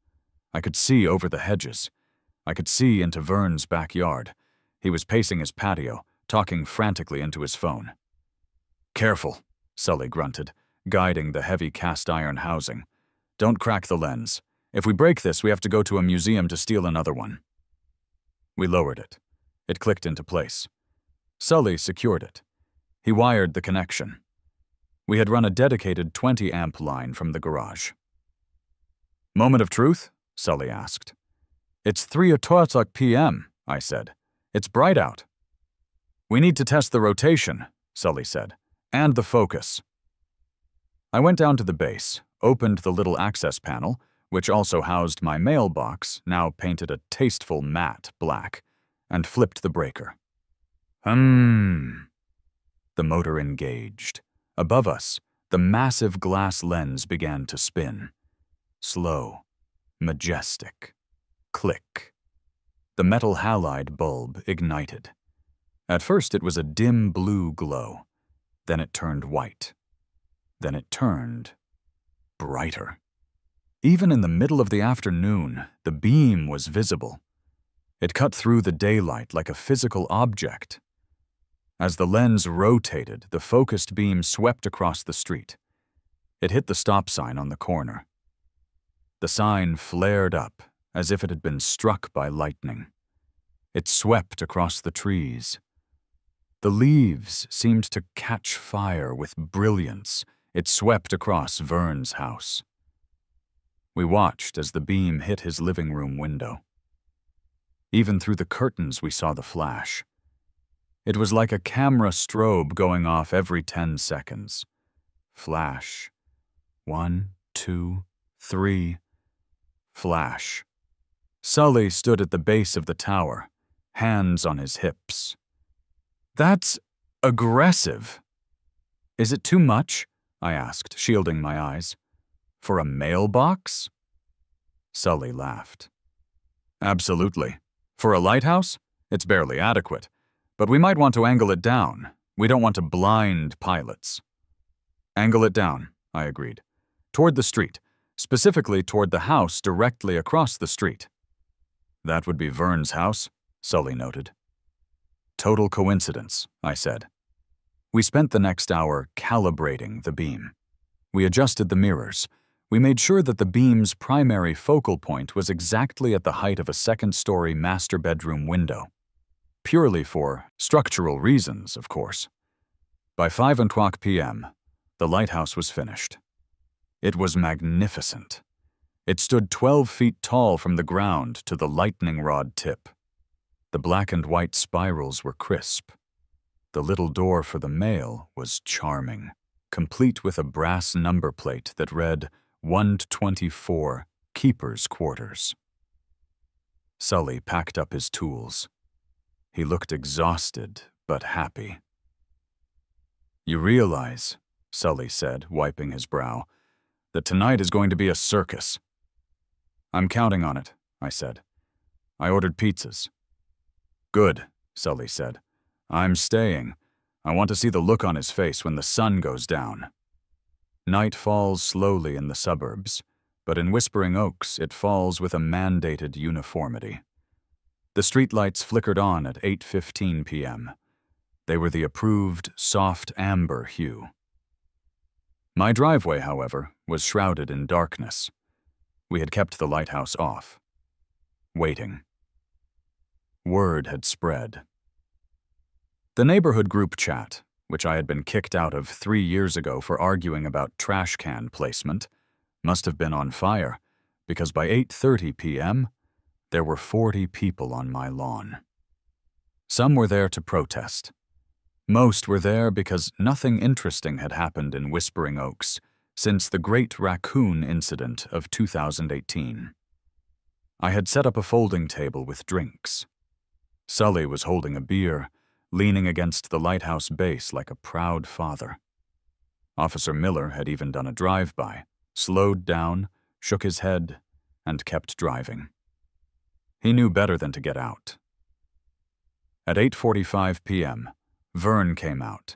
I could see over the hedges. I could see into Vern's backyard. He was pacing his patio, talking frantically into his phone. Careful, Sully grunted, guiding the heavy cast-iron housing. Don't crack the lens. If we break this, we have to go to a museum to steal another one. We lowered it. It clicked into place. Sully secured it. He wired the connection. We had run a dedicated 20-amp line from the garage. Moment of truth? Sully asked. It's 3:00 p.m., I said. It's bright out. We need to test the rotation, Sully said, and the focus. I went down to the base, opened the little access panel, which also housed my mailbox, now painted a tasteful matte black, and flipped the breaker. The motor engaged. Above us, the massive glass lens began to spin. Slow, majestic. Click. The metal halide bulb ignited. At first it was a dim blue glow. Then it turned white. Then it turned brighter. Even in the middle of the afternoon, the beam was visible. It cut through the daylight like a physical object. As the lens rotated, the focused beam swept across the street. It hit the stop sign on the corner. The sign flared up as if it had been struck by lightning. It swept across the trees. The leaves seemed to catch fire with brilliance. It swept across Vern's house. We watched as the beam hit his living room window. Even through the curtains we saw the flash. It was like a camera strobe going off every 10 seconds. Flash. 1, 2, 3. Flash. Sully stood at the base of the tower, hands on his hips. "That's aggressive." "Is it too much?" I asked, shielding my eyes. "For a mailbox?" Sully laughed. "Absolutely. For a lighthouse? It's barely adequate. But we might want to angle it down. We don't want to blind pilots." "Angle it down," I agreed. "Toward the street, specifically toward the house directly across the street." "That would be Vern's house," Sully noted. "Total coincidence," I said. We spent the next hour calibrating the beam. We adjusted the mirrors. We made sure that the beam's primary focal point was exactly at the height of a second-story master bedroom window. Purely for structural reasons, of course. By 5:00 p.m., the lighthouse was finished. It was magnificent. It stood 12 feet tall from the ground to the lightning rod tip. The black and white spirals were crisp. The little door for the mail was charming, complete with a brass number plate that read 1-24, Keeper's Quarters. Sully packed up his tools. He looked exhausted, but happy. "You realize," Sully said, wiping his brow, "that tonight is going to be a circus." "I'm counting on it," I said. "I ordered pizzas." "Good," Sully said. "I'm staying. I want to see the look on his face when the sun goes down." Night falls slowly in the suburbs, but in Whispering Oaks it falls with a mandated uniformity. The streetlights flickered on at 8:15 p.m. They were the approved soft amber hue. My driveway, however, was shrouded in darkness. We had kept the lighthouse off. Waiting. Word had spread. The neighborhood group chat, which I had been kicked out of 3 years ago for arguing about trash can placement, must have been on fire, because by 8:30 p.m., there were 40 people on my lawn. Some were there to protest. Most were there because nothing interesting had happened in Whispering Oaks since the Great Raccoon incident of 2018. I had set up a folding table with drinks. Sully was holding a beer, leaning against the lighthouse base like a proud father. Officer Miller had even done a drive-by, slowed down, shook his head, and kept driving. He knew better than to get out. At 8:45 p.m., Vern came out.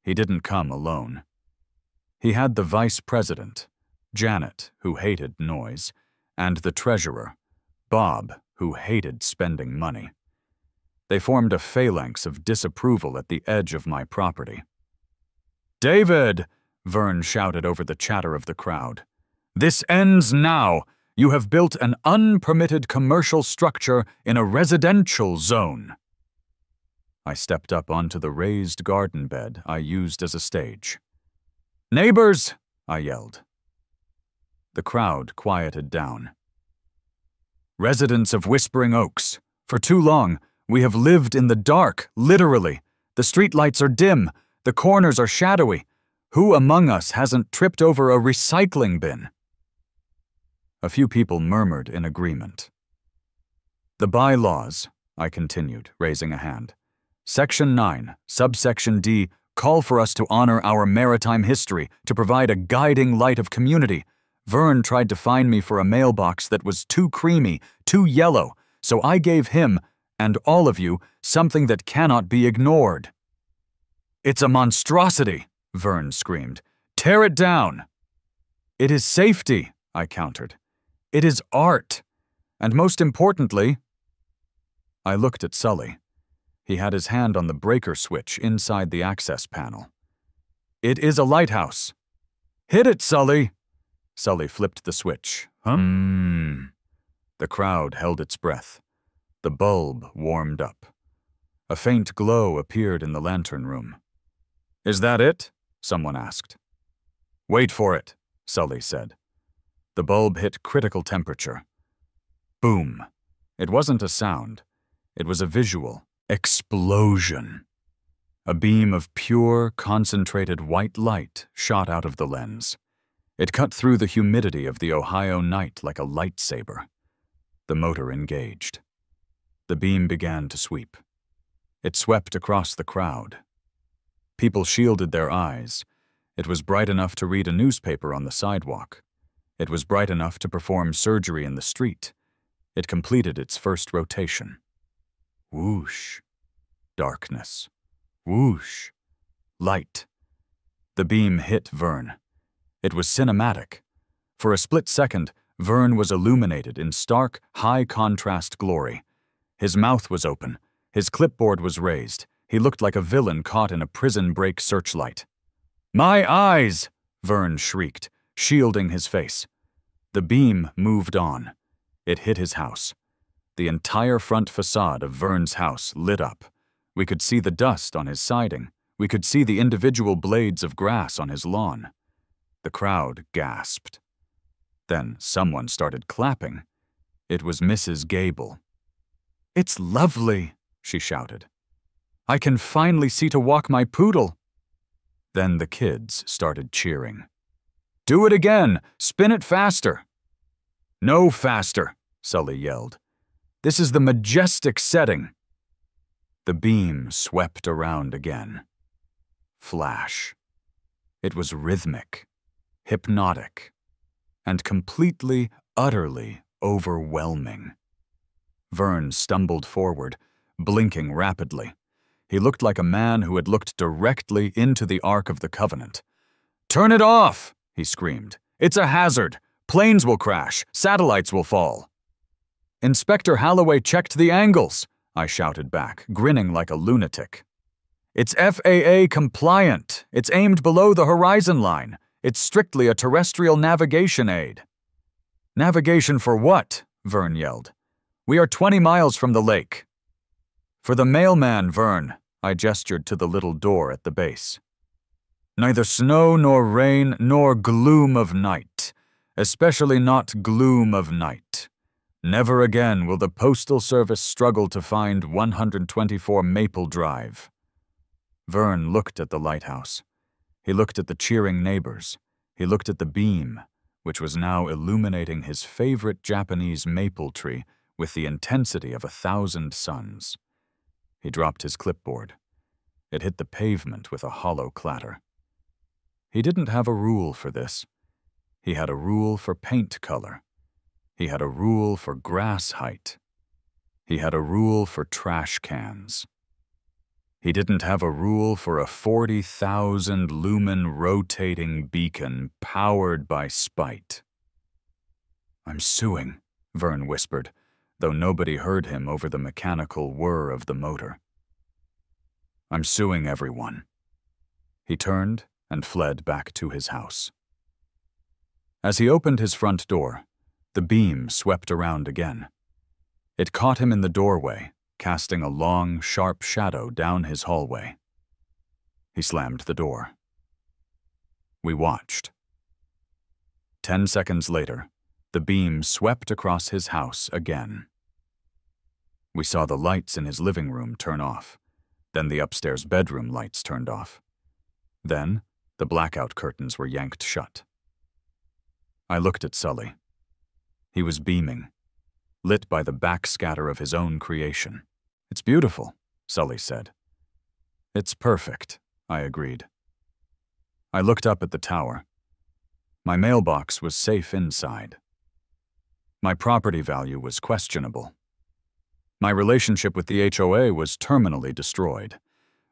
He didn't come alone. He had the vice president, Janet, who hated noise, and the treasurer, Bob, who hated spending money. They formed a phalanx of disapproval at the edge of my property. "David!" Vern shouted over the chatter of the crowd. "This ends now! You have built an unpermitted commercial structure in a residential zone." I stepped up onto the raised garden bed I used as a stage. "Neighbors!" I yelled. The crowd quieted down. "Residents of Whispering Oaks, for too long, we have lived in the dark, literally. The streetlights are dim, the corners are shadowy. Who among us hasn't tripped over a recycling bin?" A few people murmured in agreement. "The bylaws," I continued, raising a hand. "Section 9, subsection D, call for us to honor our maritime history, to provide a guiding light of community. Vern tried to find me for a mailbox that was too creamy, too yellow, so I gave him, and all of you, something that cannot be ignored." "It's a monstrosity," Vern screamed. "Tear it down." "It is safety," I countered. "It is art. And most importantly—" I looked at Sully. He had his hand on the breaker switch inside the access panel. "It is a lighthouse." "Hit it, Sully!" Sully flipped the switch. The crowd held its breath. The bulb warmed up. A faint glow appeared in the lantern room. "Is that it?" someone asked. "Wait for it," Sully said. The bulb hit critical temperature. Boom. It wasn't a sound. It was a visual explosion. A beam of pure, concentrated white light shot out of the lens. It cut through the humidity of the Ohio night like a lightsaber. The motor engaged. The beam began to sweep. It swept across the crowd. People shielded their eyes. It was bright enough to read a newspaper on the sidewalk. It was bright enough to perform surgery in the street. It completed its first rotation. Whoosh. Darkness. Whoosh. Light. The beam hit Vern. It was cinematic. For a split second, Vern was illuminated in stark, high-contrast glory. His mouth was open. His clipboard was raised. He looked like a villain caught in a prison break searchlight. "My eyes!" Vern shrieked, shielding his face. The beam moved on. It hit his house. The entire front facade of Vern's house lit up. We could see the dust on his siding. We could see the individual blades of grass on his lawn. The crowd gasped. Then someone started clapping. It was Mrs. Gable. "It's lovely," she shouted. "I can finally see to walk my poodle." Then the kids started cheering. "Do it again! Spin it faster!" "No faster!" Sully yelled. "This is the majestic setting." The beam swept around again. Flash. It was rhythmic, hypnotic, and completely, utterly overwhelming. Vern stumbled forward, blinking rapidly. He looked like a man who had looked directly into the Ark of the Covenant. "Turn it off!" he screamed. "It's a hazard! Planes will crash! Satellites will fall!" "Inspector Holloway checked the angles!" I shouted back, grinning like a lunatic. "It's FAA compliant! It's aimed below the horizon line! It's strictly a terrestrial navigation aid!" "Navigation for what?" Vern yelled. "We are 20 miles from the lake." "For the mailman, Vern," I gestured to the little door at the base. "Neither snow nor rain nor gloom of night, especially not gloom of night. Never again will the Postal Service struggle to find 124 Maple Drive." Vern looked at the lighthouse. He looked at the cheering neighbors. He looked at the beam, which was now illuminating his favorite Japanese maple tree with the intensity of 1,000 suns. He dropped his clipboard. It hit the pavement with a hollow clatter. He didn't have a rule for this. He had a rule for paint color. He had a rule for grass height. He had a rule for trash cans. He didn't have a rule for a 40,000 lumen rotating beacon powered by spite. "I'm suing," Vern whispered, though nobody heard him over the mechanical whir of the motor. "I'm suing everyone." He turned and fled back to his house. As he opened his front door, the beam swept around again. It caught him in the doorway, casting a long, sharp shadow down his hallway. He slammed the door. We watched. 10 seconds later, the beam swept across his house again. We saw the lights in his living room turn off. Then the upstairs bedroom lights turned off. Then the blackout curtains were yanked shut. I looked at Sully. He was beaming, lit by the backscatter of his own creation. "It's beautiful," Sully said. "It's perfect," I agreed. I looked up at the tower. My mailbox was safe inside. My property value was questionable. My relationship with the HOA was terminally destroyed.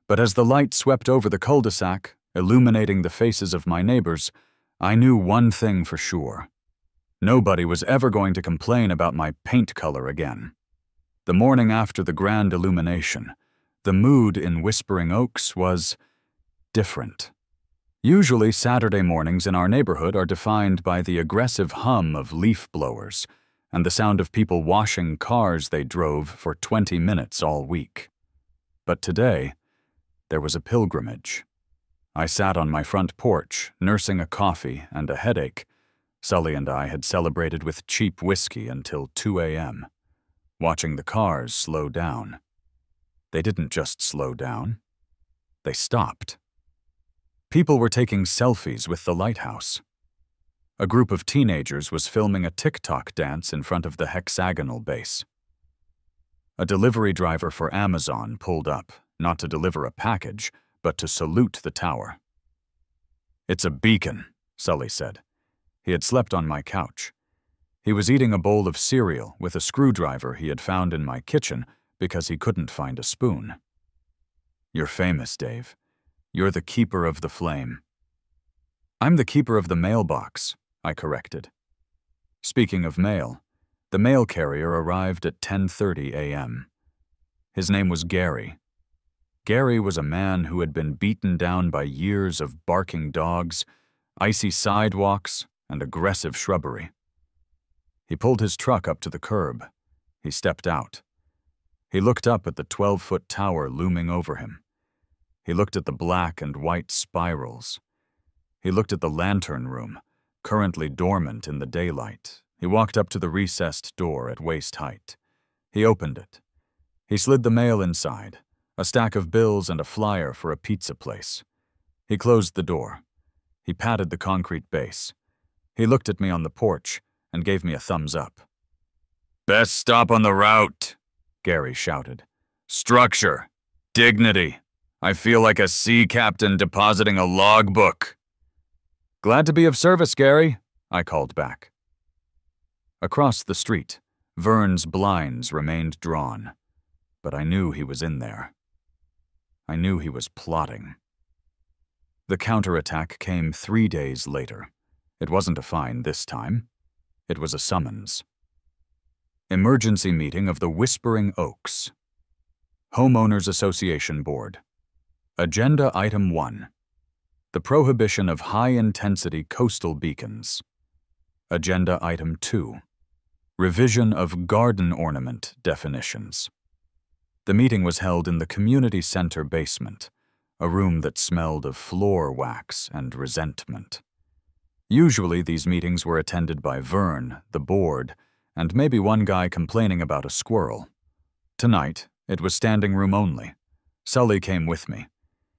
But as the light swept over the cul-de-sac, illuminating the faces of my neighbors, I knew one thing for sure. Nobody was ever going to complain about my paint color again. The morning after the grand illumination, the mood in Whispering Oaks was different. Usually Saturday mornings in our neighborhood are defined by the aggressive hum of leaf blowers and the sound of people washing cars they drove for 20 minutes all week. But today, there was a pilgrimage. I sat on my front porch, nursing a coffee and a headache. Sully and I had celebrated with cheap whiskey until 2 a.m., watching the cars slow down. They didn't just slow down. They stopped. People were taking selfies with the lighthouse. A group of teenagers was filming a TikTok dance in front of the hexagonal base. A delivery driver for Amazon pulled up, not to deliver a package, but to salute the tower. "It's a beacon," Sully said. He had slept on my couch. He was eating a bowl of cereal with a screwdriver he had found in my kitchen because he couldn't find a spoon. "You're famous, Dave. You're the keeper of the flame." "I'm the keeper of the mailbox," I corrected. Speaking of mail, the mail carrier arrived at 10:30 a.m. His name was Gary. Gary was a man who had been beaten down by years of barking dogs, icy sidewalks, and aggressive shrubbery. He pulled his truck up to the curb. He stepped out. He looked up at the 12-foot tower looming over him. He looked at the black and white spirals. He looked at the lantern room, currently dormant in the daylight. He walked up to the recessed door at waist height. He opened it. He slid the mail inside, a stack of bills and a flyer for a pizza place. He closed the door. He patted the concrete base. He looked at me on the porch and gave me a thumbs up. "Best stop on the route," Gary shouted. "Structure. Dignity. I feel like a sea captain depositing a logbook." "Glad to be of service, Gary," I called back. Across the street, Vern's blinds remained drawn, but I knew he was in there. I knew he was plotting. The counterattack came 3 days later. It wasn't a fine this time. It was a summons. Emergency meeting of the Whispering Oaks. Homeowners Association Board. Agenda Item 1. The prohibition of high-intensity coastal beacons. Agenda Item 2. Revision of garden ornament definitions. The meeting was held in the community center basement, a room that smelled of floor wax and resentment. Usually these meetings were attended by Vern, the board, and maybe one guy complaining about a squirrel. Tonight, it was standing room only. Sully came with me.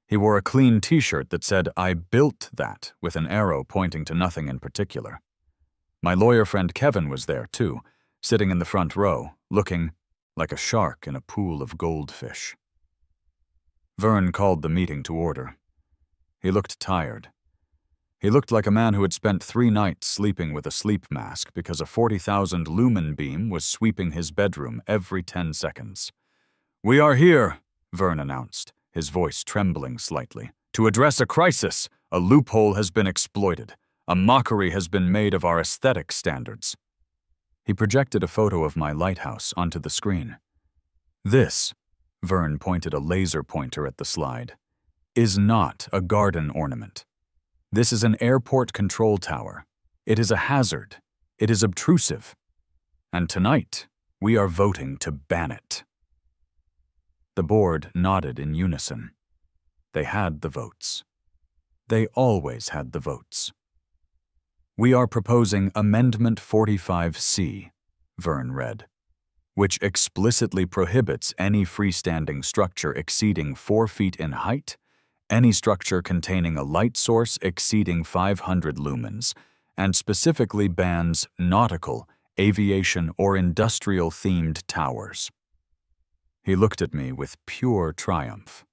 He wore a clean t-shirt that said, "I built that," with an arrow pointing to nothing in particular. My lawyer friend Kevin was there too, sitting in the front row, looking like a shark in a pool of goldfish. Vern called the meeting to order. He looked tired. He looked like a man who had spent 3 nights sleeping with a sleep mask because a 40,000 lumen beam was sweeping his bedroom every 10 seconds. "We are here," Vern announced, his voice trembling slightly, "to address a crisis. A loophole has been exploited. A mockery has been made of our aesthetic standards." He projected a photo of my lighthouse onto the screen. "This," Vern pointed a laser pointer at the slide, "is not a garden ornament. This is an airport control tower. It is a hazard. It is obtrusive. And tonight, we are voting to ban it." The board nodded in unison. They had the votes. They always had the votes. "We are proposing Amendment 45C," Vern read, "which explicitly prohibits any freestanding structure exceeding 4 feet in height, any structure containing a light source exceeding 500 lumens, and specifically bans nautical, aviation, or industrial-themed towers." He looked at me with pure triumph.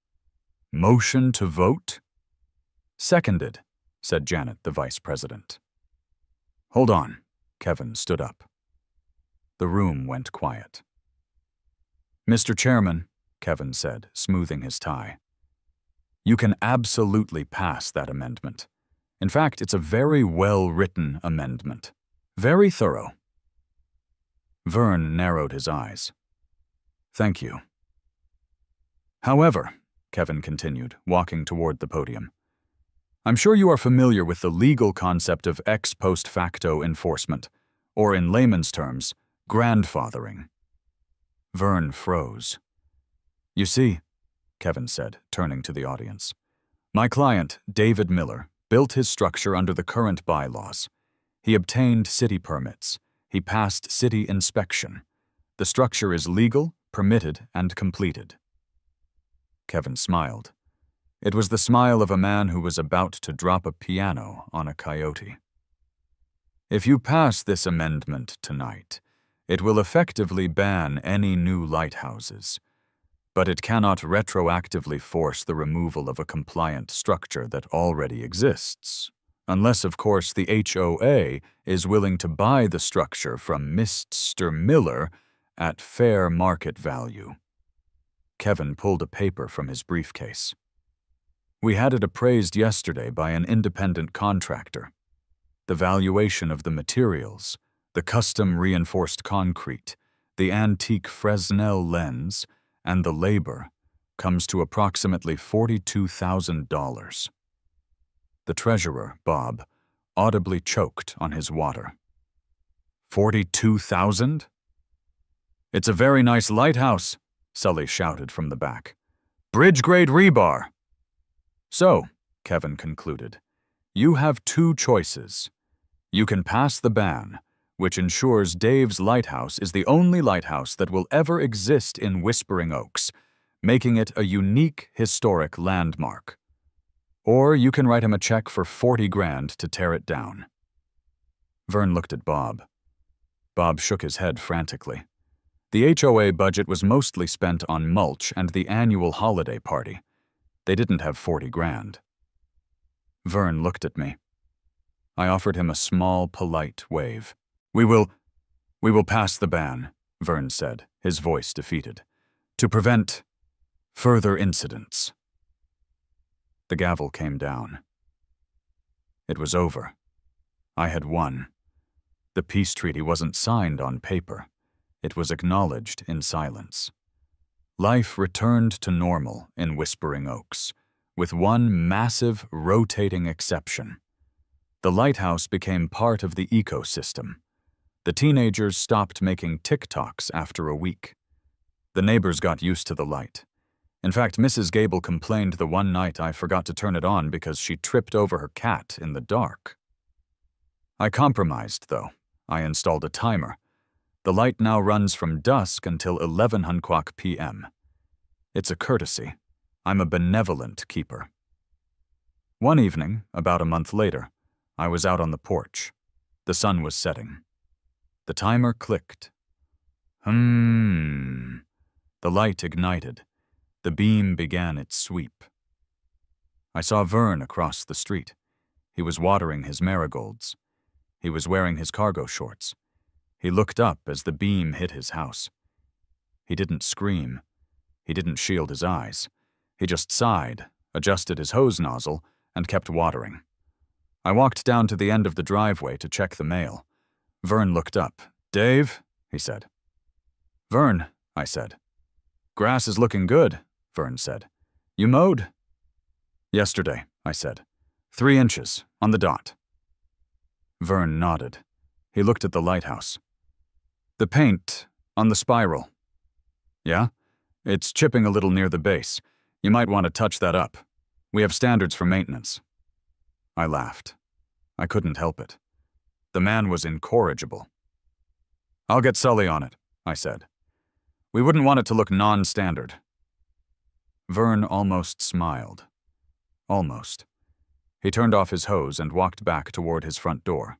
"Motion to vote?" "Seconded," said Janet, the vice president. "Hold on," Kevin stood up. The room went quiet. "Mr. Chairman," Kevin said, smoothing his tie, "you can absolutely pass that amendment. In fact, it's a very well-written amendment. Very thorough." Vern narrowed his eyes. "Thank you." "However," Kevin continued, walking toward the podium, "I'm sure you are familiar with the legal concept of ex post facto enforcement, or in layman's terms, grandfathering." Vern froze. "You see," Kevin said, turning to the audience. My client, David Miller, built his structure under the current bylaws. He obtained city permits. He passed city inspection. The structure is legal, permitted, and completed. Kevin smiled. It was the smile of a man who was about to drop a piano on a coyote. If you pass this amendment tonight, it will effectively ban any new lighthouses, but it cannot retroactively force the removal of a compliant structure that already exists, unless, of course, the HOA is willing to buy the structure from Mr. Miller at fair market value. Kevin pulled a paper from his briefcase. We had it appraised yesterday by an independent contractor. The valuation of the materials, the custom reinforced concrete, the antique Fresnel lens, and the labor comes to approximately $42,000. The treasurer, Bob, audibly choked on his water. 42,000? It's a very nice lighthouse, Sully shouted from the back. Bridge-grade rebar. So, Kevin concluded, you have two choices. You can pass the ban, which ensures Dave's lighthouse is the only lighthouse that will ever exist in Whispering Oaks, making it a unique historic landmark. Or you can write him a check for $40,000 to tear it down. Vern looked at Bob. Bob shook his head frantically. The HOA budget was mostly spent on mulch and the annual holiday party. They didn't have $40,000. Vern looked at me. I offered him a small, polite wave. We will pass the ban, Vern said, his voice defeated, to prevent further incidents. The gavel came down. It was over. I had won. The peace treaty wasn't signed on paper. It was acknowledged in silence. Life returned to normal in Whispering Oaks, with one massive, rotating exception. The lighthouse became part of the ecosystem. The teenagers stopped making TikToks after a week. The neighbors got used to the light. In fact, Mrs. Gable complained the one night I forgot to turn it on because she tripped over her cat in the dark. I compromised, though. I installed a timer. The light now runs from dusk until 11 p.m. It's a courtesy. I'm a benevolent keeper. One evening, about a month later, I was out on the porch. The sun was setting. The timer clicked. The light ignited. The beam began its sweep. I saw Vern across the street. He was watering his marigolds. He was wearing his cargo shorts. He looked up as the beam hit his house. He didn't scream. He didn't shield his eyes. He just sighed, adjusted his hose nozzle, and kept watering. I walked down to the end of the driveway to check the mail. Vern looked up. Dave, he said. Vern, I said. Grass is looking good, Vern said. You mowed? Yesterday, I said. 3 inches, on the dot. Vern nodded. He looked at the lighthouse. The paint, on the spiral. Yeah? It's chipping a little near the base. You might want to touch that up. We have standards for maintenance. I laughed. I couldn't help it. The man was incorrigible. I'll get Sully on it, I said. We wouldn't want it to look non-standard. Vern almost smiled. Almost. He turned off his hose and walked back toward his front door.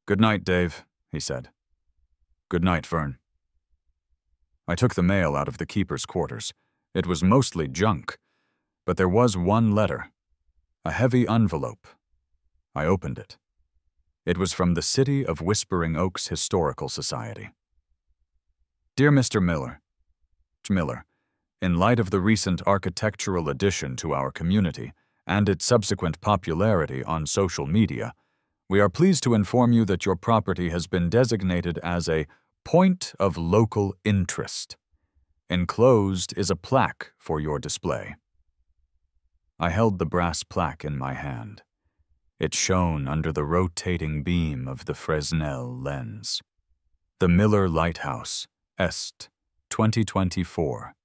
Good night, Dave, he said. Good night, Vern. I took the mail out of the keeper's quarters. It was mostly junk, but there was one letter. A heavy envelope. I opened it. It was from the City of Whispering Oaks Historical Society. Dear Mr. Miller, in light of the recent architectural addition to our community and its subsequent popularity on social media, we are pleased to inform you that your property has been designated as a point of local interest. Enclosed is a plaque for your display. I held the brass plaque in my hand. It shone under the rotating beam of the Fresnel lens. The Miller Lighthouse, Est, 2024.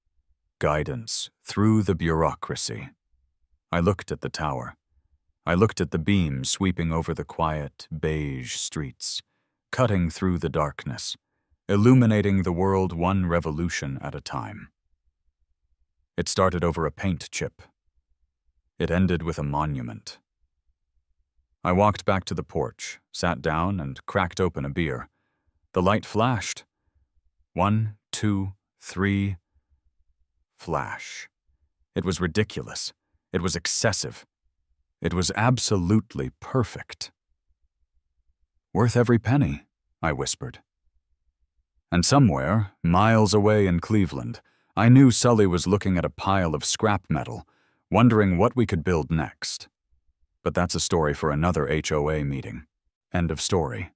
guidance through the bureaucracy. I looked at the tower. I looked at the beam sweeping over the quiet, beige streets, cutting through the darkness, illuminating the world one revolution at a time. It started over a paint chip. It ended with a monument. I walked back to the porch, sat down, and cracked open a beer. The light flashed. 1, 2, 3. Flash. It was ridiculous. It was excessive. It was absolutely perfect. "Worth every penny," I whispered. And somewhere, miles away in Cleveland, I knew Sully was looking at a pile of scrap metal, wondering what we could build next. But that's a story for another HOA meeting. End of story.